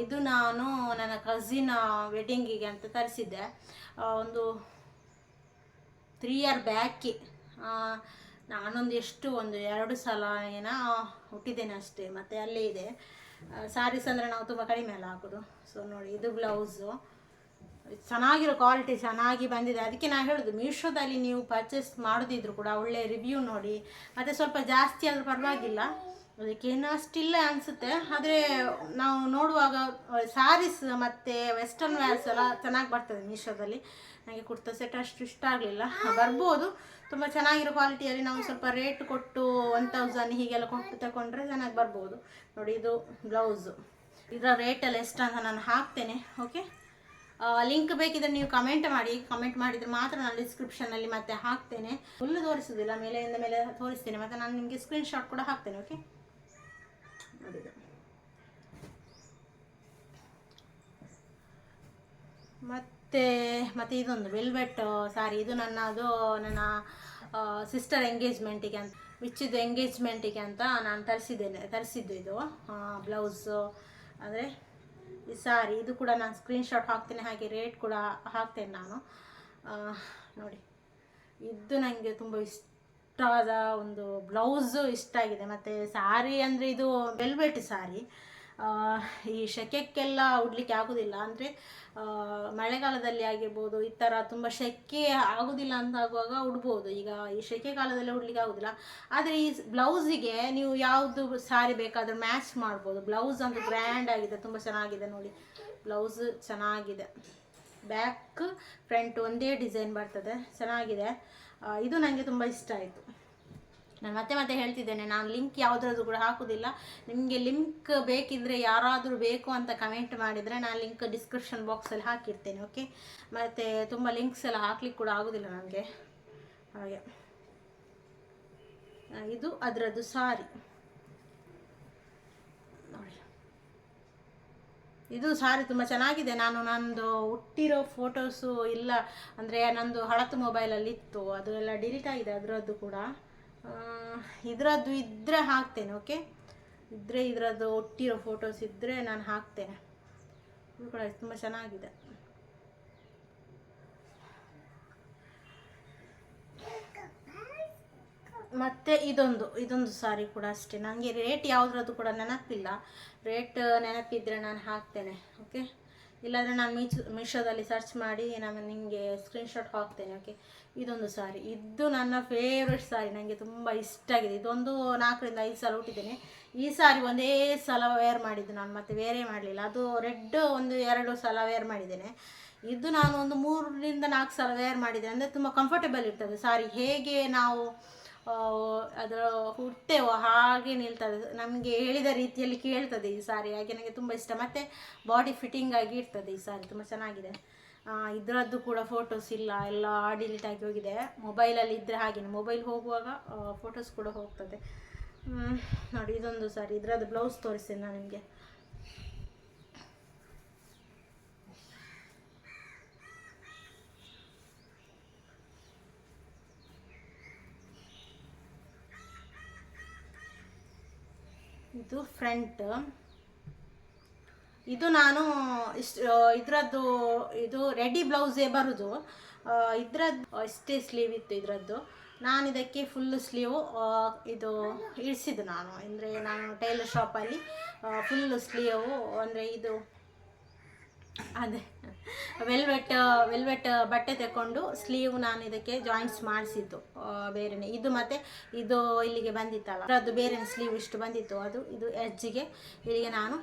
ಇದು ನಾನು ನನ್ನ ಕಸಿನ್ ವೆಡ್ಡಿಂಗಿಗೆ ಅಂತ ತರಿಸಿದ್ದೆ, ಒಂದು 3 ಇಯರ್ ಬ್ಯಾಕಿ. ನಾನೊಂದು ಒಂದು 2 ಸಲ ಏನೋ ಹುಟ್ಟಿದ್ದೇನೆ ಅಷ್ಟೇ, ಮತ್ತು ಅಲ್ಲೇ ಇದೆ. ಸಾರೀಸ್ ಅಂದರೆ ನಾವು ತುಂಬ ಕಡಿಮೆ ಎಲ್ಲ ಹಾಕೋದು. ಸೊ ನೋಡಿ, ಇದು ಬ್ಲೌಸು, ಚೆನ್ನಾಗಿರೋ ಕ್ವಾಲಿಟಿ ಚೆನ್ನಾಗಿ ಬಂದಿದೆ. ಅದಕ್ಕೆ ನಾನು ಹೇಳೋದು, ಮೀಶೋದಲ್ಲಿ ನೀವು ಪರ್ಚೇಸ್ ಮಾಡೋದಿದ್ರು ಕೂಡ ಒಳ್ಳೆ ರಿವ್ಯೂ ನೋಡಿ, ಮತ್ತು ಸ್ವಲ್ಪ ಜಾಸ್ತಿ ಆದರೂ ಪರವಾಗಿಲ್ಲ, ಅದಕ್ಕೇನು ಅಷ್ಟಿಲ್ಲ ಅನಿಸುತ್ತೆ. ಆದರೆ ನಾವು ನೋಡುವಾಗ ಸಾರೀಸ್ ಮತ್ತು ವೆಸ್ಟರ್ನ್ ವೇರ್ಸ್ ಎಲ್ಲ ಚೆನ್ನಾಗಿ ಬರ್ತದೆ ಮೀಶೋದಲ್ಲಿ. ನನಗೆ ಕುರ್ತಾ ಸೆಟ್ ಅಷ್ಟು ಇಷ್ಟ ಆಗಲಿಲ್ಲ. ಬರ್ಬೋದು, ತುಂಬ ಚೆನ್ನಾಗಿರೋ ಕ್ವಾಲಿಟಿಯಲ್ಲಿ ನಾವು ಸ್ವಲ್ಪ ರೇಟ್ ಕೊಟ್ಟು 1000 ಹೀಗೆಲ್ಲ ಕೊಟ್ಟು ತಗೊಂಡ್ರೆ ಚೆನ್ನಾಗಿ ಬರ್ಬೋದು. ನೋಡಿ, ಇದು ಬ್ಲೌಸು, ಇದರ ರೇಟೆಲ್ಲ ಎಷ್ಟು ಅಂತ ನಾನು ಹಾಕ್ತೇನೆ. ಓಕೆ, ಲಿಂಕ್ ಬೇಕಿದ್ರೆ ನೀವು ಕಮೆಂಟ್ ಮಾಡಿದರೆ ಮಾತ್ರ ನಾನು ಡಿಸ್ಕ್ರಿಪ್ಷನಲ್ಲಿ ಮತ್ತೆ ಹಾಕ್ತೇನೆ. ಫುಲ್ಲು ತೋರಿಸೋದಿಲ್ಲ, ಮೇಲೆಯಿಂದ ಮೇಲೆ ತೋರಿಸ್ತೇನೆ, ಮತ್ತು ನಾನು ನಿಮಗೆ ಸ್ಕ್ರೀನ್ಶಾಟ್ ಕೂಡ ಹಾಕ್ತೇನೆ. ಓಕೆ, ನೋಡಿದ್ದು ಮತ್ತು ಇದೊಂದು ವೆಲ್ವೆಟ್ ಸಾರಿ. ಇದು ನನ್ನ ಸಿಸ್ಟರ್ ಎಂಗೇಜ್ಮೆಂಟಿಗೆ ಅಂತ, ವಿಚ್ಚಿದು ಎಂಗೇಜ್ಮೆಂಟಿಗೆ ಅಂತ ನಾನು ತರಿಸಿದ್ದು ಇದು ಬ್ಲೌಸು. ಅಂದರೆ ಈ ಸಾರಿ, ಇದು ಕೂಡ ನಾನು ಸ್ಕ್ರೀನ್ಶಾಟ್ ಹಾಕ್ತೇನೆ, ಹಾಗೆ ರೇಟ್ ಕೂಡ ಹಾಕ್ತೇನೆ ನಾನು. ನೋಡಿ, ಇದು ನನಗೆ ತುಂಬ ಇಷ್ಟವಾದ ಒಂದು ಬ್ಲೌಸು ಇಷ್ಟ ಆಗಿದೆ. ಮತ್ತು ಸಾರಿ ಅಂದರೆ ಇದು ವೆಲ್ವೆಟ್ ಸಾರಿ. ಈ ಸೆಕೆಕ್ಕೆಲ್ಲ ಉಡಲಿಕ್ಕೆ ಆಗೋದಿಲ್ಲ, ಅಂದರೆ ಮಳೆಗಾಲದಲ್ಲಿ ಆಗಿರ್ಬೋದು, ಈ ಥರ ತುಂಬ ಸೆಕೆ ಆಗೋದಿಲ್ಲ ಅಂತ ಆಗುವಾಗ ಉಡ್ಬೋದು. ಈಗ ಈ ಸೆಕೆಗಾಲದಲ್ಲಿ ಉಡಲಿಕ್ಕೆ ಆಗೋದಿಲ್ಲ, ಆದರೆ ಈ ಬ್ಲೌಸಿಗೆ ನೀವು ಯಾವುದು ಸಾರಿ ಬೇಕಾದರೂ ಮ್ಯಾಚ್ ಮಾಡ್ಬೋದು. ಬ್ಲೌಸ್ ಅಂತೂ ಗ್ರ್ಯಾಂಡ್ ಆಗಿದೆ, ತುಂಬ ಚೆನ್ನಾಗಿದೆ. ನೋಡಿ, ಬ್ಲೌಸ್ ಚೆನ್ನಾಗಿದೆ, ಬ್ಯಾಕ್ ಫ್ರಂಟ್ ಒಂದೇ ಡಿಸೈನ್ ಬರ್ತದೆ, ಚೆನ್ನಾಗಿದೆ. ಇದು ನನಗೆ ತುಂಬ ಇಷ್ಟ ಆಯಿತು. ನಾನು ಮತ್ತೆ ಹೇಳ್ತಿದ್ದೇನೆ, ನಾನು ಲಿಂಕ್ ಯಾವುದ್ರದ್ದು ಕೂಡ ಹಾಕೋದಿಲ್ಲ. ನಿಮಗೆ ಲಿಂಕ್ ಬೇಕಿದ್ದರೆ ಯಾರಾದರೂ ಬೇಕು ಅಂತ ಕಮೆಂಟ್ ಮಾಡಿದರೆ ನಾನು ಲಿಂಕ್ ಡಿಸ್ಕ್ರಿಪ್ಷನ್ ಬಾಕ್ಸಲ್ಲಿ ಹಾಕಿರ್ತೇನೆ. ಓಕೆ, ಮತ್ತು ತುಂಬ ಲಿಂಕ್ಸ್ ಎಲ್ಲ ಹಾಕ್ಲಿಕ್ಕೆ ಕೂಡ ಆಗೋದಿಲ್ಲ ನನಗೆ. ಹಾಗೆ ಇದು ಅದರದ್ದು ಸಾರಿ ನೋಡಿ, ಇದು ಸಾರಿ ತುಂಬ ಚೆನ್ನಾಗಿದೆ. ನಂದು ಹುಟ್ಟಿರೋ ಫೋಟೋಸು ಇಲ್ಲ, ಅಂದರೆ ನಂದು ಹಳತು ಮೊಬೈಲಲ್ಲಿ ಇತ್ತು, ಅದು ಎಲ್ಲ ಡಿಲೀಟ್ ಆಗಿದೆ ಅದರದ್ದು ಕೂಡ. ಇದರದ್ದು ಇದ್ದರೆ ಹಾಕ್ತೇನೆ. ಓಕೆ, ಇದರದ್ದು ಹುಟ್ಟಿರೋ ಫೋಟೋಸ್ ಇದ್ದರೆ ನಾನು ಹಾಕ್ತೇನೆ. ಇದು ಕೂಡ ತುಂಬ ಚೆನ್ನಾಗಿದೆ. ಮತ್ತು ಇದೊಂದು ಸಾರಿ ಕೂಡ ಅಷ್ಟೇ. ನನಗೆ ರೇಟ್ ಯಾವುದ್ರದ್ದು ಕೂಡ ನೆನಪಿಲ್ಲ, ರೇಟ್ ನೆನಪಿದ್ದರೆ ನಾನು ಹಾಕ್ತೇನೆ. ಓಕೆ, ಇಲ್ಲಾಂದರೆ ನಾನು ಮೀಶೋದಲ್ಲಿ ಸರ್ಚ್ ಮಾಡಿ ನಾನು ನಿಮಗೆ ಸ್ಕ್ರೀನ್ಶಾಟ್ ಹಾಕ್ತೇನೆ. ಓಕೆ, ಇದೊಂದು ಸಾರಿ, ಇದು ನನ್ನ ಫೇವ್ರೆಟ್ ಸಾರಿ, ನನಗೆ ತುಂಬ ಇಷ್ಟ ಆಗಿದೆ. ಇದೊಂದು 4-5 ಸಲ ಉಟ್ಟಿದ್ದೇನೆ. ಈ ಸಾರಿ ಒಂದೇ ಸಲ ವೇರ್ ಮಾಡಿದ್ದು ನಾನು, ಮತ್ತೆ ವೇರೇ ಮಾಡಲಿಲ್ಲ. ಅದು ರೆಡ್ 1-2 ಸಲ ವೇರ್ ಮಾಡಿದ್ದೇನೆ. ಇದು ನಾನು ಒಂದು 3-4 ಸಲ ವೇರ್ ಮಾಡಿದ್ದೇನೆ. ಅಂದರೆ ತುಂಬ ಕಂಫರ್ಟೇಬಲ್ ಇರ್ತದೆ ಸಾರಿ. ಹೇಗೆ ನಾವು ಅದರ ಹುಟ್ಟೆ ಹಾಗೆ ನಿಲ್ತದೆ, ನಮಗೆ ಹೇಳಿದ ರೀತಿಯಲ್ಲಿ ಕೇಳ್ತದೆ ಈ ಸಾರಿ. ಹಾಗೆ ನನಗೆ ತುಂಬ ಇಷ್ಟ. ಮತ್ತು ಬಾಡಿ ಫಿಟ್ಟಿಂಗ್ ಆಗಿ ಇರ್ತದೆ ಈ ಸಾರಿ, ತುಂಬ ಚೆನ್ನಾಗಿದೆ. ಇದರದ್ದು ಕೂಡ ಫೋಟೋಸ್ ಇಲ್ಲ, ಎಲ್ಲ ಡಿಲೀಟ್ ಆಗಿ ಹೋಗಿದೆ. ಮೊಬೈಲಲ್ಲಿ ಇದ್ದರೆ ಹಾಗೆಯೇ, ಮೊಬೈಲ್ ಹೋಗುವಾಗ ಫೋಟೋಸ್ ಕೂಡ ಹೋಗ್ತದೆ. ನೋಡಿ ಇದೊಂದು ಸಾರಿ, ಇದರದ್ದು ಬ್ಲೌಸ್ ತೋರಿಸ್ತೇನೆ ನಾನು ನಿಮಗೆ. ಇದು ಫ್ರಂಟ್, ಇದು ನಾನು ಇದರದ್ದು ಇದು ರೆಡಿ ಬ್ಲೌಸೇ ಬರೋದು. ಇದರದ್ದು ಇಷ್ಟೇ ಸ್ಲೀವ್ ಇತ್ತು ಇದರದ್ದು. ನಾನು ಇದಕ್ಕೆ ಫುಲ್ ಸ್ಲೀವ್ ಇದು ಇಳಿಸಿದ್ದು ನಾನು, ಅಂದರೆ ನಾನು ಟೈಲರ್ ಶಾಪಲ್ಲಿ ಫುಲ್ ಸ್ಲೀವು, ಅಂದರೆ ಇದು ಅದೇ ವೆಲ್ವೆಟ್ ಬಟ್ಟೆ ತಗೊಂಡು ಸ್ಲೀವ್ ನಾನು ಇದಕ್ಕೆ ಜಾಯಿಂಟ್ಸ್ ಮಾಡಿಸಿದ್ದು ಬೇರೆನೆ. ಇದು ಮತ್ತು ಇದು ಇಲ್ಲಿಗೆ ಬಂದಿತ್ತಲ್ಲ, ಅದು ಬೇರೆ ಸ್ಲೀವ್ ಇಷ್ಟು ಬಂದಿತ್ತು, ಅದು ಇದು ಎಡ್ಜಿಗೆ ಇಲ್ಲಿಗೆ ನಾನು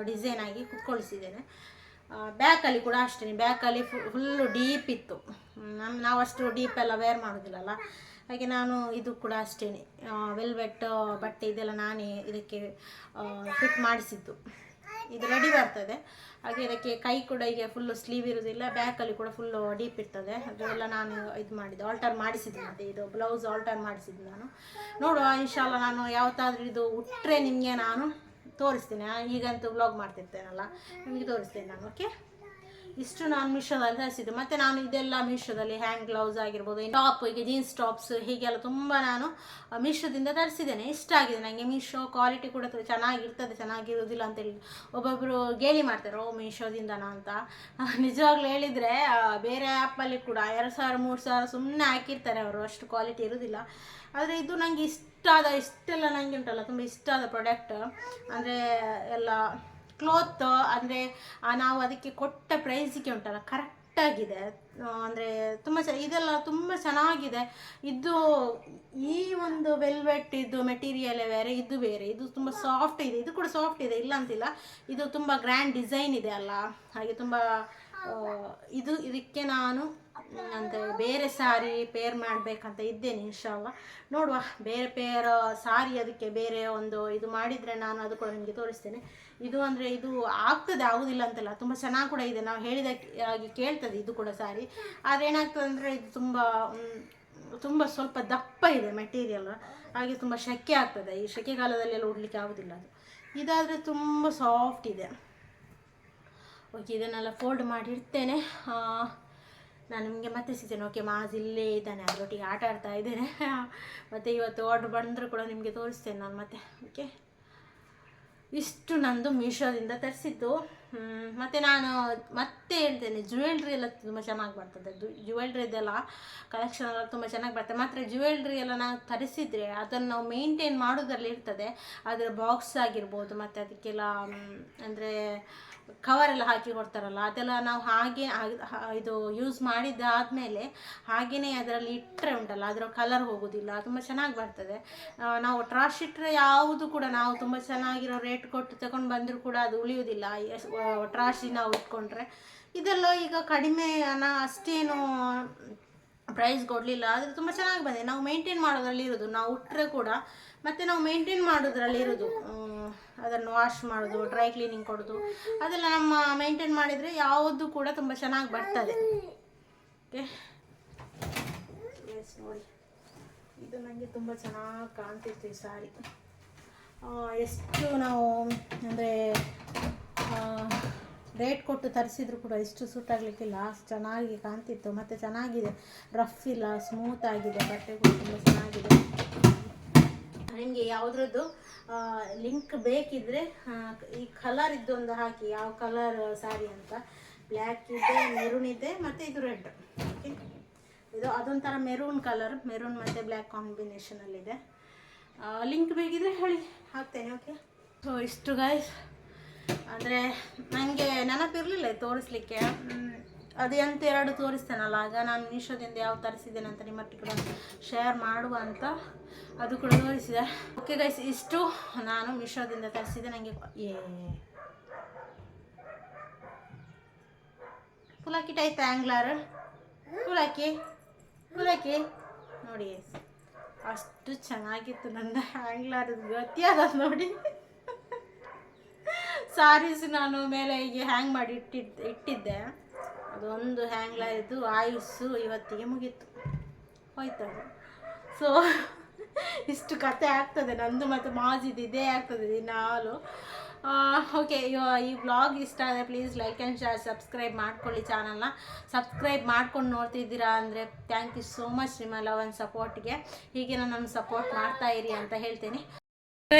ಡಿಸೈನ್ ಆಗಿ ಕುತ್ಕೊಳಿಸಿದ್ದೇನೆ. ಬ್ಯಾಕಲ್ಲಿ ಕೂಡ ಅಷ್ಟೇ, ಬ್ಯಾಕಲ್ಲಿ ಫುಲ್ಲು ಡೀಪ್ ಇತ್ತು. ನಾವು ಅಷ್ಟು ಡೀಪ್ ಎಲ್ಲ ವೇರ್ ಮಾಡೋದಿಲ್ಲಲ್ಲ, ಹಾಗೆ ನಾನು ಇದು ಕೂಡ ಅಷ್ಟೇ ವೆಲ್ವೆಟ್ ಬಟ್ಟೆ ಇದೆಲ್ಲ ನಾನೇ ಇದಕ್ಕೆ ಫಿಟ್ ಮಾಡಿಸಿದ್ದು. ಇದು ರೆಡಿ ಬರ್ತದೆ. ಹಾಗೆ ಇದಕ್ಕೆ ಕೈ ಕೂಡ ಈಗ ಫುಲ್ಲು ಸ್ಲೀವ್ ಇರೋದಿಲ್ಲ, ಬ್ಯಾಕಲ್ಲಿ ಕೂಡ ಫುಲ್ಲು ಡೀಪ್ ಇರ್ತದೆ. ಅದೆಲ್ಲ ನಾನು ಇದು ಮಾಡಿದ್ದು, ಆಲ್ಟರ್ ಮಾಡಿಸಿದ್ದು. ಮತ್ತು ಇದು ಬ್ಲೌಸ್ ಆಲ್ಟರ್ ಮಾಡಿಸಿದ್ದು ನಾನು. ನೋಡುವ ಇನ್ಶಾಲ್ಲ, ನಾನು ಯಾವತ್ತಾದ್ರೂ ಇದು ಉಟ್ಟರೆ ನಿಮಗೆ ನಾನು ತೋರಿಸ್ತೇನೆ. ಈಗಂತೂ ವ್ಲಾಗ್ ಮಾಡ್ತಿರ್ತೇನಲ್ಲ, ನಿಮಗೆ ತೋರಿಸ್ತೇನೆ ನಾನು. ಓಕೆ, ಇಷ್ಟು ನಾನು ಮೀಶೋದಲ್ಲಿ ತರಿಸಿದ್ದು. ಮತ್ತು ನಾನು ಇದೆಲ್ಲ ಮೀಶೋದಲ್ಲಿ ಹ್ಯಾಂಡ್ ಗ್ಲೌಸ್ ಆಗಿರ್ಬೋದು, ಟಾಪ್, ಈಗ ಜೀನ್ಸ್ ಟಾಪ್ಸ್ ಹೀಗೆಲ್ಲ ತುಂಬ ನಾನು ಮೀಶೋದಿಂದ ತರಿಸಿದ್ದೇನೆ. ಇಷ್ಟ ಆಗಿದೆ ನನಗೆ. ಮೀಶೋ ಕ್ವಾಲಿಟಿ ಕೂಡ ಚೆನ್ನಾಗಿರ್ತದೆ, ಚೆನ್ನಾಗಿರೋದಿಲ್ಲ ಅಂತೇಳಿ ಒಬ್ಬೊಬ್ಬರು ಗೇಲಿ ಮಾಡ್ತಾರೆ, ಓ ಮೀಶೋದಿಂದನಾ ಅಂತ. ನಿಜವಾಗ್ಲೂ ಹೇಳಿದರೆ ಬೇರೆ ಆ್ಯಪಲ್ಲಿ ಕೂಡ 2000 3000 ಸುಮ್ಮನೆ ಹಾಕಿರ್ತಾರೆ ಅವರು, ಅಷ್ಟು ಕ್ವಾಲಿಟಿ ಇರೋದಿಲ್ಲ. ಆದರೆ ಇದು ನನಗೆ ಇಷ್ಟೆಲ್ಲ ನನಗೆ ಉಂಟಲ್ಲ ತುಂಬ ಇಷ್ಟ ಆದ ಪ್ರಾಡಕ್ಟ್. ಅಂದರೆ ಎಲ್ಲ ಕ್ಲೋತ್, ಅಂದರೆ ನಾವು ಅದಕ್ಕೆ ಕೊಟ್ಟ ಪ್ರೈಸಿಗೆ ಉಂಟಲ್ಲ ಕರೆಕ್ಟಾಗಿದೆ. ಅಂದರೆ ತುಂಬ ಇದೆಲ್ಲ ತುಂಬ ಚೆನ್ನಾಗಿದೆ. ಇದು ಈ ಒಂದು ವೆಲ್ವೆಟ್ ಇದು ಮೆಟೀರಿಯಲೇ ಬೇರೆ, ಇದು ಬೇರೆ. ಇದು ತುಂಬ ಸಾಫ್ಟ್ ಇದೆ, ಇದು ಕೂಡ ಸಾಫ್ಟ್ ಇದೆ, ಇಲ್ಲ ಅಂತಿಲ್ಲ. ಇದು ತುಂಬ ಗ್ರ್ಯಾಂಡ್ ಡಿಸೈನ್ ಇದೆ ಅಲ್ಲ, ಹಾಗೆ ತುಂಬ ಇದಕ್ಕೆ ನಾನು ಅಂದರೆ ಬೇರೆ ಸಾರಿ ಪೇರ್ ಮಾಡಬೇಕಂತ ಇದ್ದೇನೆ ಇನ್ಶಾಲ್ಲ. ನೋಡುವ, ಬೇರೆ ಪೇರ್ ಸಾರಿ ಅದಕ್ಕೆ ಬೇರೆ ಒಂದು ಇದು ಮಾಡಿದರೆ ನಾನು ಅದು ಕೂಡ ನಿಮಗೆ ತೋರಿಸ್ತೇನೆ. ಇದು ಅಂದರೆ ಇದು ಆಗ್ತದೆ, ಆಗೋದಿಲ್ಲ ಅಂತಲ್ಲ, ತುಂಬ ಚೆನ್ನಾಗಿ ಕೂಡ ಇದೆ. ನಾವು ಹೇಳಿದ ಹಾಗೆ ಕೇಳ್ತದೆ ಇದು ಕೂಡ ಸಾರಿ. ಆದರೆ ಏನಾಗ್ತದೆ ಅಂದರೆ ಇದು ತುಂಬ ಸ್ವಲ್ಪ ದಪ್ಪ ಇದೆ ಮೆಟೀರಿಯಲ್, ಹಾಗೆ ತುಂಬ ಶೆಕೆ ಆಗ್ತದೆ. ಈ ಶೆಕೆಗಾಲದಲ್ಲೆಲ್ಲ ಉಡಲಿಕ್ಕೆ ಆಗೋದಿಲ್ಲ ಅದು. ಇದಾದರೆ ತುಂಬ ಸಾಫ್ಟ್ ಇದೆ. ಓಕೆ, ಇದನ್ನೆಲ್ಲ ಫೋಲ್ಡ್ ಮಾಡಿ ಇಡ್ತೇನೆ. ನಾನು ನಿಮಗೆ ಮತ್ತೆ ಸಿಗ್ತೇನೆ. ಓಕೆ, ಮಾಸ್ ಇಲ್ಲೇ ಇದ್ದಾನೆ, ಅದರೊಟ್ಟಿಗೆ ಆಟ ಆಡ್ತಾ ಇದ್ದೇನೆ. ಮತ್ತು ಇವತ್ತು ಆರ್ಡ್ರ್ ಬಂದರೂ ಕೂಡ ನಿಮಗೆ ತೋರಿಸ್ತೇನೆ ನಾನು ಮತ್ತೆ. ಓಕೆ, ಇಷ್ಟು ನಂದು ಮೀಶೋದಿಂದ ತರಿಸಿದ್ದು. ಮತ್ತು ನಾನು ಮತ್ತೆ ಹೇಳ್ತೇನೆ, ಜ್ಯುವೆಲ್ರಿ ಎಲ್ಲ ತುಂಬ ಚೆನ್ನಾಗಿ ಬರ್ತದೆ. ಜ್ಯುವೆಲ್ರಿದೆಲ್ಲ ಕಲೆಕ್ಷನ್ ಎಲ್ಲ ತುಂಬ ಚೆನ್ನಾಗಿ ಬರ್ತದೆ. ಮಾತ್ರ ಜ್ಯುವೆಲ್ರಿ ಎಲ್ಲ ನಾವು ತರಿಸಿದರೆ ಅದನ್ನು ನಾವು ಮೇಂಟೈನ್ ಮಾಡೋದ್ರಲ್ಲಿ ಇರ್ತದೆ. ಅದರ ಬಾಕ್ಸ್ ಆಗಿರ್ಬೋದು, ಮತ್ತು ಅದಕ್ಕೆಲ್ಲ ಅಂದರೆ ಕವರೆಲ್ಲ ಹಾಕಿ ಕೊಡ್ತಾರಲ್ಲ, ಅದೆಲ್ಲ ನಾವು ಹಾಗೆ ಇದು ಯೂಸ್ ಮಾಡಿದ್ದಾದಮೇಲೆ ಹಾಗೆಯೇ ಅದರಲ್ಲಿ ಇಟ್ಟರೆ ಉಂಟಲ್ಲ, ಅದರ ಕಲರ್ ಹೋಗೋದಿಲ್ಲ, ತುಂಬ ಚೆನ್ನಾಗಿ ಬರ್ತದೆ. ನಾವು ಟ್ರಾಶ್ ಇಟ್ಟರೆ ಯಾವುದು ಕೂಡ ನಾವು ತುಂಬ ಚೆನ್ನಾಗಿರೋ ರೇಟ್ ಕೊಟ್ಟು ತಗೊಂಡು ಬಂದರೂ ಕೂಡ ಅದು ಉಳಿಯೋದಿಲ್ಲ, ಟ್ರಾಶಿ ನಾವು ಇಟ್ಕೊಂಡ್ರೆ. ಇದೆಲ್ಲ ಈಗ ಕಡಿಮೆ ಅಷ್ಟೇನು ಪ್ರೈಸ್ ಕೊಡಲಿಲ್ಲ, ಆದರೆ ತುಂಬ ಚೆನ್ನಾಗಿ ಬಂದಿದೆ. ನಾವು ಮೇಂಟೈನ್ ಮಾಡೋದ್ರಲ್ಲಿ ಇರೋದು, ನಾವು ಉಟ್ಟರೆ ಕೂಡ ಮತ್ತು ನಾವು ಮೇಂಟೈನ್ ಮಾಡೋದ್ರಲ್ಲಿ ಇರೋದು. ಅದನ್ನು ವಾಶ್ ಮಾಡೋದು, ಡ್ರೈ ಕ್ಲೀನಿಂಗ್ ಕೊಡೋದು, ಅದೆಲ್ಲ ನಮ್ಮ ಮೇಂಟೈನ್ ಮಾಡಿದರೆ ಯಾವುದು ಕೂಡ ತುಂಬ ಚೆನ್ನಾಗಿ ಬರ್ತದೆ. ಓಕೆ, ನೋಡಿ ಇದು ನನಗೆ ತುಂಬ ಚೆನ್ನಾಗಿ ಕಾಣ್ತಿತ್ತು ಈ ಸಾರಿ. ಎಷ್ಟು ನಾವು ಅಂದರೆ ರೇಟ್ ಕೊಟ್ಟು ತರಿಸಿದ್ರು ಕೂಡ ಇಷ್ಟು ಸೂಟ್ ಆಗಲಿಕ್ಕಿಲ್ಲ, ಚೆನ್ನಾಗಿ ಕಾಣ್ತಿತ್ತು. ಮತ್ತು ಚೆನ್ನಾಗಿದೆ, ರಫ್ ಇಲ್ಲ, ಸ್ಮೂತ್ ಆಗಿದೆ, ಬಟ್ಟೆ ಕೂಡ ತುಂಬ ಚೆನ್ನಾಗಿದೆ. ನಿಮಗೆ ಯಾವುದ್ರದ್ದು ಲಿಂಕ್ ಬೇಕಿದ್ದರೆ ಈ ಕಲರ್ ಇದ್ದೊಂದು ಹಾಕಿ, ಯಾವ ಕಲರ್ ಸ್ಯಾರಿ ಅಂತ. ಬ್ಲ್ಯಾಕ್ ಇದೆ, ಮೆರೂನ್ ಇದೆ, ಮತ್ತು ಇದು ರೆಡ್. ಓಕೆ, ಇದು ಅದೊಂಥರ ಮೆರೂನ್ ಕಲರ್, ಮೆರೂನ್ ಮತ್ತು ಬ್ಲ್ಯಾಕ್ ಕಾಂಬಿನೇಷನಲ್ಲಿದೆ. ಲಿಂಕ್ ಬೇಕಿದ್ರೆ ಹೇಳಿ, ಹಾಕ್ತೇನೆ. ಓಕೆ, ಸೊ ಇಷ್ಟು ಗೈಸ್. ಅಂದರೆ ನನಗೆ ನೆನಪಿರಲಿಲ್ಲ ತೋರಿಸ್ಲಿಕ್ಕೆ, ಅದು ಎಂತ ಎರಡು ತೋರಿಸ್ತೇನಲ್ಲ, ಆಗ ನಾನು ಮೀಶೋದಿಂದ ಯಾವ ತರಿಸಿದ್ದೇನೆ ಅಂತ ನಿಮ್ಮೊಟ್ಟಿಗೆ ಕೂಡ ಶೇರ್ ಮಾಡುವ ಅಂತ ಅದು ಕೂಡ ತೋರಿಸಿದೆ. ಓಕೆ ಗೈಸ್, ಇಷ್ಟು ನಾನು ಮೀಶೋದಿಂದ ತರಿಸಿದೆ. ನನಗೆ ಪುಲಾಕಿಟ್ ಆಯ್ತಾ, ಆ್ಯಂಗ್ಲರ್ ಪುಲಾಕಿ ನೋಡಿ ಅಷ್ಟು ಚೆನ್ನಾಗಿತ್ತು. ನನ್ನ ಹ್ಯಾಂಗ್ಲರ್ ಗತಿ ಅದ ನೋಡಿ. ಸಾರೀಸ್ ನಾನು ಮೇಲೆ ಹೀಗೆ ಹ್ಯಾಂಗ್ ಮಾಡಿ ಇಟ್ಟಿದ್ದೆ. ಅದೊಂದು ಹ್ಯಾಂಗ್ಲರ್ ಇದ್ದು ಆಯುಸ್ಸು ಇವತ್ತಿಗೆ ಮುಗೀತು, ಹೋಯ್ತದು. ಸೊ ಇಷ್ಟು ಕತೆ ಆಗ್ತದೆ ನಂದು ಮತ್ತು ಮಾಜಿದು, ಇದೇ ಆಗ್ತದೆ ದಿನಾಲು. ಓಕೆ, ಈ ವ್ಲಾಗ್ ಇಷ್ಟ ಆದರೆ please like and share, subscribe ಮಾಡ್ಕೊಳ್ಳಿ. ಚಾನಲ್ನ ಸಬ್ಸ್ಕ್ರೈಬ್ ಮಾಡ್ಕೊಂಡು ನೋಡ್ತಿದ್ದೀರಾ ಅಂದರೆ ಥ್ಯಾಂಕ್ ಯು ಸೋ ಮಚ್ ನಿಮ್ಮ ಲವ್ ಆ್ಯಂಡ್ ಸಪೋರ್ಟ್ಗೆ. ಹೀಗೆ ನನ್ನನ್ನು ಸಪೋರ್ಟ್ ಮಾಡ್ತಾ ಇರಿ ಅಂತ ಹೇಳ್ತೀನಿ.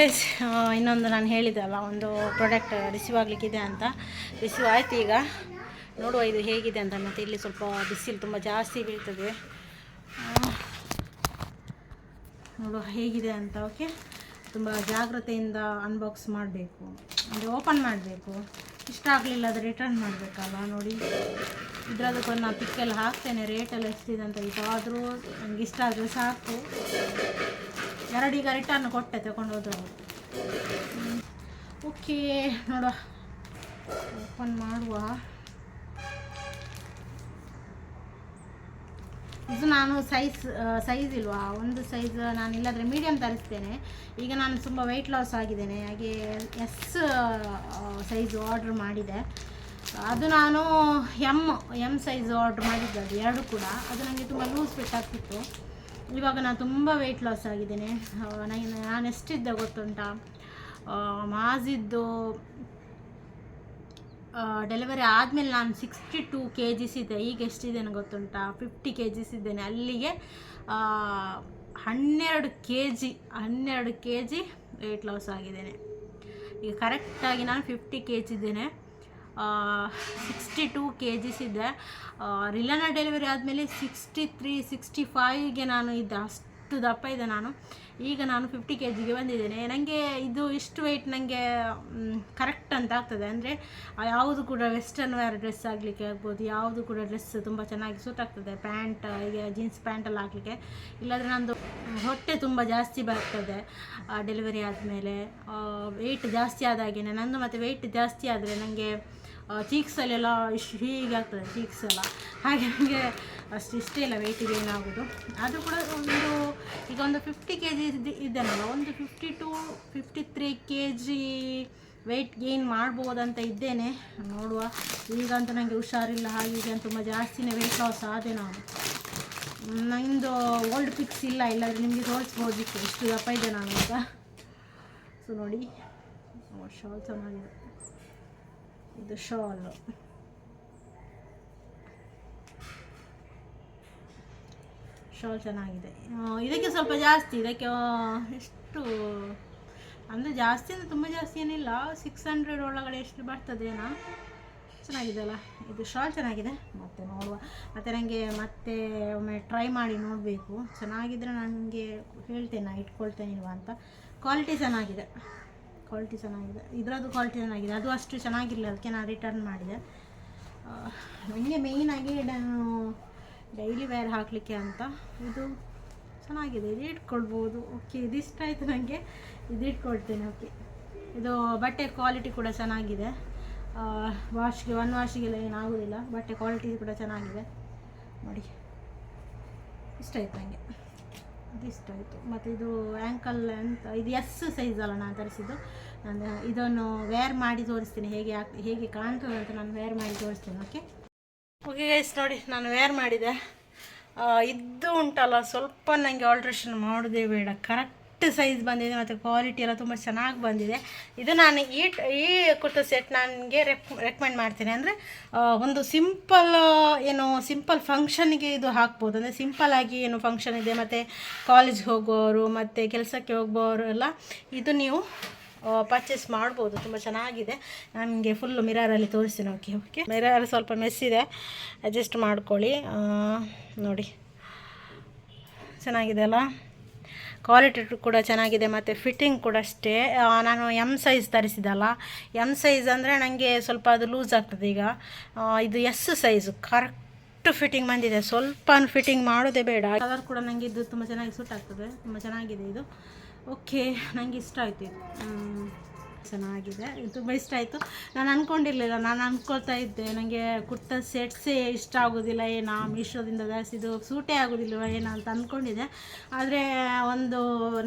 ಇನ್ನೊಂದು ನಾನು ಹೇಳಿದ್ದಲ್ಲ, ಒಂದು ಪ್ರಾಡಕ್ಟ್ ರಿಸೀವ್ ಆಗಲಿಕ್ಕಿದೆ ಅಂತ. ರಿಸೀವ್ ಆಯ್ತು. ಈಗ ನೋಡುವ ಇದು ಹೇಗಿದೆ ಅಂತ. ಮತ್ತು ಇಲ್ಲಿ ಸ್ವಲ್ಪ ಬಿಸಿಲು ತುಂಬ ಜಾಸ್ತಿ ಬೀಳ್ತದೆ, ನೋಡುವ ಹೇಗಿದೆ ಅಂತ. ಓಕೆ, ತುಂಬ ಜಾಗ್ರತೆಯಿಂದ ಅನ್ಬಾಕ್ಸ್ ಮಾಡಬೇಕು, ಅಂದರೆ ಓಪನ್ ಮಾಡಬೇಕು. ಇಷ್ಟ ಆಗಲಿಲ್ಲ ಅದು ರಿಟರ್ನ್ ಮಾಡಬೇಕಲ್ಲ. ನೋಡಿ ಇದರದಕ್ಕೆ ನಾನು ಪಿಕ್ಕೆಲ್ಲ ಹಾಕ್ತೇನೆ, ರೇಟೆಲ್ಲ ಎಷ್ಟಿದೆ ಅಂತ. ಇದಾದರೂ ನನಗೆ ಇಷ್ಟ ಆದರೆ ಸಾಕು. ಎರಡೀಗ ರಿಟರ್ನ್ ಕೊಟ್ಟೆ, ತಗೊಂಡು ಹೋದ್ರು. ಓಕೆ, ನೋಡುವ, ಓಪನ್ ಮಾಡುವ. ಇದು ನಾನು ಸೈಜ್ ಇಲ್ವಾ, ಒಂದು ಸೈಜ್ ನಾನು ಇಲ್ಲಾದರೆ ಮೀಡಿಯಮ್ ತರಿಸ್ತೇನೆ. ಈಗ ನಾನು ತುಂಬ ವೆಯ್ಟ್ ಲಾಸ್ ಆಗಿದ್ದೇನೆ, ಹಾಗೆ ಎಸ್ ಸೈಜ್ ಆರ್ಡ್ರ್ ಮಾಡಿದೆ. ಅದು ನಾನು ಎಮ್ ಸೈಜ್ ಆರ್ಡ್ರ್ ಮಾಡಿದ್ದು, ಅದು ಎರಡು ಕೂಡ. ಅದು ನನಗೆ ತುಂಬ ಲೂಸ್ ಫಿಟ್ ಆಗ್ತಿತ್ತು. ಇವಾಗ ನಾನು ತುಂಬ ವೆಯ್ಟ್ ಲಾಸ್ ಆಗಿದ್ದೇನೆ. ನಾನು ಎಷ್ಟಿದ್ದೆ ಗೊತ್ತುಂಟಾ, ಮಾಜಿದ್ದು ಡೆಲಿವರಿ ಆದಮೇಲೆ ನಾನು 62 kgs ಇದ್ದೆ. ಈಗ ಎಷ್ಟಿದ್ದೇನೆ ಗೊತ್ತುಂಟಾ, 50 kgs ಇದ್ದೇನೆ. ಅಲ್ಲಿಗೆ 12 kg ವೆಯ್ಟ್ ಲಾಸ್ ಆಗಿದ್ದೇನೆ. ಈಗ ಕರೆಕ್ಟಾಗಿ ನಾನು 50 kg ಇದ್ದೇನೆ. 62 kgs ಇದ್ದೆ. ರಿಲನ ಡೆಲಿವರಿ ಆದಮೇಲೆ 63, 65ಗೆ ನಾನು ಇದ್ದೆ. ಅಷ್ಟು ದಪ್ಪ ಇದೆ ನಾನು. ಈಗ ನಾನು 50 kgಗೆ ಬಂದಿದ್ದೇನೆ. ನನಗೆ ಇದು ಇಷ್ಟು ವೆಯ್ಟ್ ನನಗೆ ಕರೆಕ್ಟ್ ಅಂತ ಆಗ್ತದೆ. ಅಂದರೆ ಯಾವುದು ಕೂಡ ವೆಸ್ಟರ್ನ್ ವೇರ್ ಡ್ರೆಸ್ ಆಗಲಿಕ್ಕೆ ಆಗ್ಬೋದು, ಯಾವುದು ಕೂಡ ಡ್ರೆಸ್ ತುಂಬ ಚೆನ್ನಾಗಿ ಸೂಟ್ ಆಗ್ತದೆ. ಪ್ಯಾಂಟ್, ಈಗ ಜೀನ್ಸ್ ಪ್ಯಾಂಟೆಲ್ಲ ಹಾಕಲಿಕ್ಕೆ. ಇಲ್ಲಾಂದರೆ ನಂದು ಹೊಟ್ಟೆ ತುಂಬ ಜಾಸ್ತಿ ಬರ್ತದೆ ಡೆಲಿವರಿ ಆದಮೇಲೆ. ವೆಯ್ಟ್ ಜಾಸ್ತಿ ಆದಾಗೆ ನಂದು. ಮತ್ತು ವೆಯ್ಟ್ ಜಾಸ್ತಿ ಆದರೆ ನನಗೆ ಚೀಕ್ಸಲ್ಲೆಲ್ಲ ಇಷ್ಟು ಹೀಗೆ ಆಗ್ತದೆ, ಚೀಕ್ಸ್ ಎಲ್ಲ. ಹಾಗೆ ನನಗೆ ಅಷ್ಟು ಇಷ್ಟೇ ಇಲ್ಲ ವೆಯ್ಟ್ ಗೇನ್ ಆಗೋದು. ಅದು ಕೂಡ ಈಗ ಒಂದು 50 kg ಇದ್ದೇನಲ್ಲ, ಒಂದು 52, 53 kg ವೆಯ್ಟ್ ಗೇನ್ ಮಾಡ್ಬೋದಂತ ಇದ್ದೇನೆ. ನೋಡುವ. ಈಗಂತೂ ನನಗೆ ಹುಷಾರಿಲ್ಲ, ಹಾಗೆ ತುಂಬ ಜಾಸ್ತಿನೇ ವೆಯ್ಟ್ ಲಾಸ್ ಆದೆ ನಾನು. ನಂದು ಓಲ್ಡ್ ಪಿಕ್ಸ್ ಇಲ್ಲ, ಇಲ್ಲಾಂದರೆ ನಿಮಗೆ ತೋರಿಸ್ಬೋದಿತ್ತು ಎಷ್ಟು ದಪ್ಪ ಇದೆ ನಾನು ಈಗ. ಸೊ ನೋಡಿ, ಶಾಲ್ ಚೆನ್ನಾಗಿದೆ. ಇದು ಶಾಲು ಚೆನ್ನಾಗಿದೆ. ಇದಕ್ಕೆ ಸ್ವಲ್ಪ ಜಾಸ್ತಿ, ಇದಕ್ಕೆ ಎಷ್ಟು ಅಂದರೆ ಜಾಸ್ತಿ ಅಂದರೆ ತುಂಬ ಜಾಸ್ತಿ ಏನಿಲ್ಲ, 600 ಒಳಗಡೆ ಎಷ್ಟು ಬರ್ತದೇನಾ. ಚೆನ್ನಾಗಿದೆ ಅಲ್ಲ, ಇದು ಶಾಲ್ ಚೆನ್ನಾಗಿದೆ. ಮತ್ತು ನೋಡುವ, ಮತ್ತು ನನಗೆ ಮತ್ತೆ ಒಮ್ಮೆ ಟ್ರೈ ಮಾಡಿ ನೋಡಬೇಕು. ಚೆನ್ನಾಗಿದ್ದರೆ ನನಗೆ ಹೇಳ್ತೇನೆ, ಇಟ್ಕೊಳ್ತೇನೆ ಇಲ್ವಾ ಅಂತ. ಕ್ವಾಲಿಟಿ ಚೆನ್ನಾಗಿದೆ, ಇದರದ್ದು ಕ್ವಾಲಿಟಿ ಚೆನ್ನಾಗಿದೆ. ಅದು ಅಷ್ಟು ಚೆನ್ನಾಗಿಲ್ಲ, ಅದಕ್ಕೆ ನಾನು ರಿಟರ್ನ್ ಮಾಡಿದೆ. ನನಗೆ ಮೇಯ್ನಾಗಿ ಡೈಲಿ ವೇರ್ ಹಾಕಲಿಕ್ಕೆ ಅಂತ ಇದು ಚೆನ್ನಾಗಿದೆ, ಇದು ಇಟ್ಕೊಳ್ಬೋದು. ಓಕೆ, ಇದಿಷ್ಟ ಆಯಿತು ನನಗೆ, ಇದು ಇಟ್ಕೊಳ್ತೇನೆ. ಓಕೆ, ಇದು ಬಟ್ಟೆ ಕ್ವಾಲಿಟಿ ಕೂಡ ಚೆನ್ನಾಗಿದೆ. ಒನ್ ವಾಶಿಗೆಲ್ಲ ಏನಾಗೋದಿಲ್ಲ. ಬಟ್ಟೆ ಕ್ವಾಲಿಟಿ ಕೂಡ ಚೆನ್ನಾಗಿದೆ. ನೋಡಿ, ಇಷ್ಟ ಆಯಿತು ನನಗೆ, ಇದು ಇಷ್ಟ ಆಯಿತು. ಮತ್ತು ಇದು ಆ್ಯಂಕಲ್ ಅಂತ, ಇದು ಎಸ್ ಸೈಜ್ ಅಲ್ಲ ನಾನು ತರಿಸಿದ್ದು. ನಾನು ಇದನ್ನು ವೇರ್ ಮಾಡಿ ತೋರಿಸ್ತೀನಿ, ಹೇಗೆ ಕಾಣ್ತದೆ ಅಂತ ನಾನು ವೇರ್ ಮಾಡಿ ತೋರಿಸ್ತೀನಿ. ಓಕೆ ಗೈಸ್, ನೋಡಿ ನಾನು ವೇರ್ ಮಾಡಿದೆ. ಇದು ಉಂಟಲ್ಲ, ಸ್ವಲ್ಪ ನನಗೆ ಆಲ್ಟ್ರೇಷನ್ ಮಾಡೋದೇ ಬೇಡ, ಕರೆಕ್ಟ್ ಸೈಜ್ ಬಂದಿದೆ. ಮತ್ತು ಕ್ವಾಲಿಟಿ ಎಲ್ಲ ತುಂಬ ಚೆನ್ನಾಗಿ ಬಂದಿದೆ. ಇದು ನಾನು ಈ ಕುರ್ತಾ ಸೆಟ್ ನನಗೆ ರೆಕಮೆಂಡ್ ಮಾಡ್ತೀನಿ. ಅಂದರೆ ಒಂದು ಸಿಂಪಲ್ ಫಂಕ್ಷನ್ಗೆ ಇದು ಹಾಕ್ಬೋದು. ಅಂದರೆ ಸಿಂಪಲ್ಲಾಗಿ ಏನು ಫಂಕ್ಷನ್ ಇದೆ, ಮತ್ತು ಕಾಲೇಜ್ಗೆ ಹೋಗೋರು ಮತ್ತು ಕೆಲಸಕ್ಕೆ ಹೋಗುವವರು ಎಲ್ಲ ಇದು ನೀವು ಪರ್ಚೇಸ್ ಮಾಡ್ಬೋದು. ತುಂಬ ಚೆನ್ನಾಗಿದೆ. ನನಗೆ ಫುಲ್ಲು ಮಿರರಲ್ಲಿ ತೋರಿಸ್ತೀನಿ. ಓಕೆ, ಮಿರರ್ ಸ್ವಲ್ಪ ಮೆಸ್ಸಿದೆ, ಅಡ್ಜಸ್ಟ್ ಮಾಡ್ಕೊಳ್ಳಿ. ನೋಡಿ, ಚೆನ್ನಾಗಿದೆ ಅಲ್ಲ, ಕ್ವಾಲಿಟಿ ಕೂಡ ಚೆನ್ನಾಗಿದೆ. ಮತ್ತು ಫಿಟ್ಟಿಂಗ್ ಕೂಡ ಅಷ್ಟೇ. ನಾನು ಎಮ್ ಸೈಜ್ ತರಿಸಿದಲ್ಲ, ಎಮ್ ಸೈಜ್ ಅಂದರೆ ನನಗೆ ಸ್ವಲ್ಪ ಅದು ಲೂಸ್ ಆಗ್ತದೆ. ಈಗ ಇದು ಎಸ್ ಸೈಜು ಕರೆಕ್ಟ್ ಫಿಟ್ಟಿಂಗ್ ಬಂದಿದೆ, ಸ್ವಲ್ಪ ಫಿಟ್ಟಿಂಗ್ ಮಾಡೋದೇ ಬೇಡ. ಕಲರ್ ಕೂಡ ನನಗೆ ಇದು ತುಂಬ ಚೆನ್ನಾಗಿ ಸೂಟ್ ಆಗ್ತದೆ, ತುಂಬ ಚೆನ್ನಾಗಿದೆ ಇದು. ಓಕೆ, ನನಗೆ ಇಷ್ಟ ಆಯಿತು ಇದು. ಚೆನ್ನಾಗಿದೆ, ತುಂಬ ಇಷ್ಟ ಆಯಿತು. ನಾನು ಅಂದ್ಕೊಂಡಿರಲಿಲ್ಲ, ನಾನು ಅಂದ್ಕೊಳ್ತಾ ಇದ್ದೆ ನನಗೆ ಕುರ್ತಾ ಸೆಟ್ಸೇ ಇಷ್ಟ ಆಗೋದಿಲ್ಲ ಏನೋ, ಮೀಶೋದಿಂದ ಜಾಸ್ತಿ ಇದು ಸೂಟೇ ಆಗೋದಿಲ್ವ ಏನೋ ಅಂತ ಅಂದ್ಕೊಂಡಿದ್ದೆ. ಆದರೆ ಒಂದು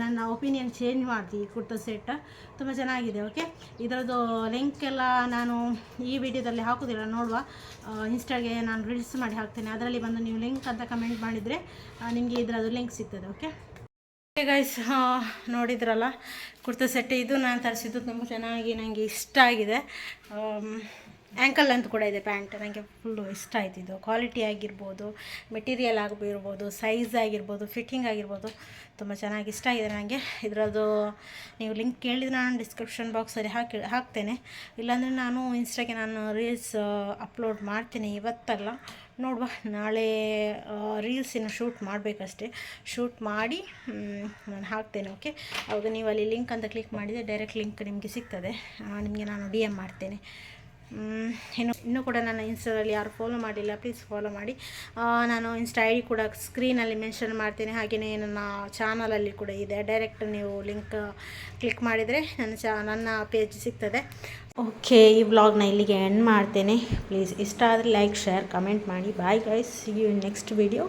ನನ್ನ ಒಪಿನಿಯನ್ ಚೇಂಜ್ ಮಾಡ್ತೀವಿ, ಈ ಕುರ್ತಾ ಸೆಟ್ ತುಂಬ ಚೆನ್ನಾಗಿದೆ. ಓಕೆ, ಇದರದ್ದು ಲಿಂಕ್ ಎಲ್ಲ ನಾನು ಈ ವಿಡಿಯೋದಲ್ಲಿ ಹಾಕೋದಿಲ್ಲ, ನೋಡುವ ಇನ್ಸ್ಟಾಗೆ ನಾನು ರೀಲ್ಸ್ ಮಾಡಿ ಹಾಕ್ತೇನೆ. ಅದರಲ್ಲಿ ಬಂದು ನೀವು ಲಿಂಕ್ ಅಂತ ಕಮೆಂಟ್ ಮಾಡಿದರೆ ನಿಮಗೆ ಇದರದ್ದು ಲಿಂಕ್ ಸಿಗ್ತದೆ. ಓಕೆ ಗೈಸ್, ನೋಡಿದ್ರಲ್ಲ ಕುರ್ತಾ ಸೆಟ್, ಇದು ನಾನು ತರಿಸಿದ್ದು ತುಂಬ ಚೆನ್ನಾಗಿ ನನಗೆ ಇಷ್ಟ ಆಗಿದೆ. ಆ್ಯಂಕಲ್ ಅಂತ ಕೂಡ ಇದೆ ಪ್ಯಾಂಟ್, ನನಗೆ ಫುಲ್ಲು ಇಷ್ಟ ಆಯ್ತು. ಇದು ಕ್ವಾಲಿಟಿ ಆಗಿರ್ಬೋದು, ಮೆಟೀರಿಯಲ್ ಆಗಿರ್ಬೋದು, ಸೈಜ್ ಆಗಿರ್ಬೋದು, ಫಿಟ್ಟಿಂಗ್ ಆಗಿರ್ಬೋದು ತುಂಬ ಚೆನ್ನಾಗಿ ಇಷ್ಟ ಆಗಿದೆ ನನಗೆ. ಇದರದ್ದು ನೀವು ಲಿಂಕ್ ಕೇಳಿದರೆ ನಾನು ಡಿಸ್ಕ್ರಿಪ್ಷನ್ ಬಾಕ್ಸಲ್ಲಿ ಹಾಕ್ತೇನೆ. ಇಲ್ಲಾಂದರೆ ನಾನು ಇನ್ಸ್ಟಾಗೆ ನಾನು ರೀಲ್ಸ್ ಅಪ್ಲೋಡ್ ಮಾಡ್ತೇನೆ, ಇವತ್ತಲ್ಲ ನೋಡುವ, ನಾಳೆ ರೀಲ್ಸಿನ ಶೂಟ್ ಮಾಡಬೇಕಷ್ಟೇ, ಶೂಟ್ ಮಾಡಿ ನಾನು ಹಾಕ್ತೇನೆ. ಓಕೆ, ಆವಾಗ ನೀವು ಅಲ್ಲಿ ಲಿಂಕ್ ಅಂತ ಕ್ಲಿಕ್ ಮಾಡಿದರೆ ಡೈರೆಕ್ಟ್ ಲಿಂಕ್ ನಿಮಗೆ ಸಿಗ್ತದೆ, ನಿಮಗೆ ನಾನು DM ಮಾಡ್ತೇನೆ. ಇನ್ನೂ ಕೂಡ ನನ್ನ ಇನ್ಸ್ಟಾದಲ್ಲಿ ಯಾರು ಫಾಲೋ ಮಾಡಿಲ್ಲ, ಪ್ಲೀಸ್ ಫಾಲೋ ಮಾಡಿ. ನಾನು ಇನ್ಸ್ಟಾ ID ಕೂಡ ಸ್ಕ್ರೀನಲ್ಲಿ ಮೆನ್ಷನ್ ಮಾಡ್ತೇನೆ, ಹಾಗೆಯೇ ನನ್ನ ಚಾನಲಲ್ಲಿ ಕೂಡ ಇದೆ. ಡೈರೆಕ್ಟ್ ನೀವು ಲಿಂಕ್ ಕ್ಲಿಕ್ ಮಾಡಿದರೆ ನನ್ನ ಪೇಜ್ ಸಿಗ್ತದೆ. ಓಕೆ, ಈ ವ್ಲಾಗ್ನ ಇಲ್ಲಿಗೆ ಎಂಡ್ ಮಾಡ್ತೇನೆ. ಪ್ಲೀಸ್ ಇಷ್ಟ ಆದರೆ ಲೈಕ್, ಶೇರ್, ಕಮೆಂಟ್ ಮಾಡಿ. Bye guys, see you in next video.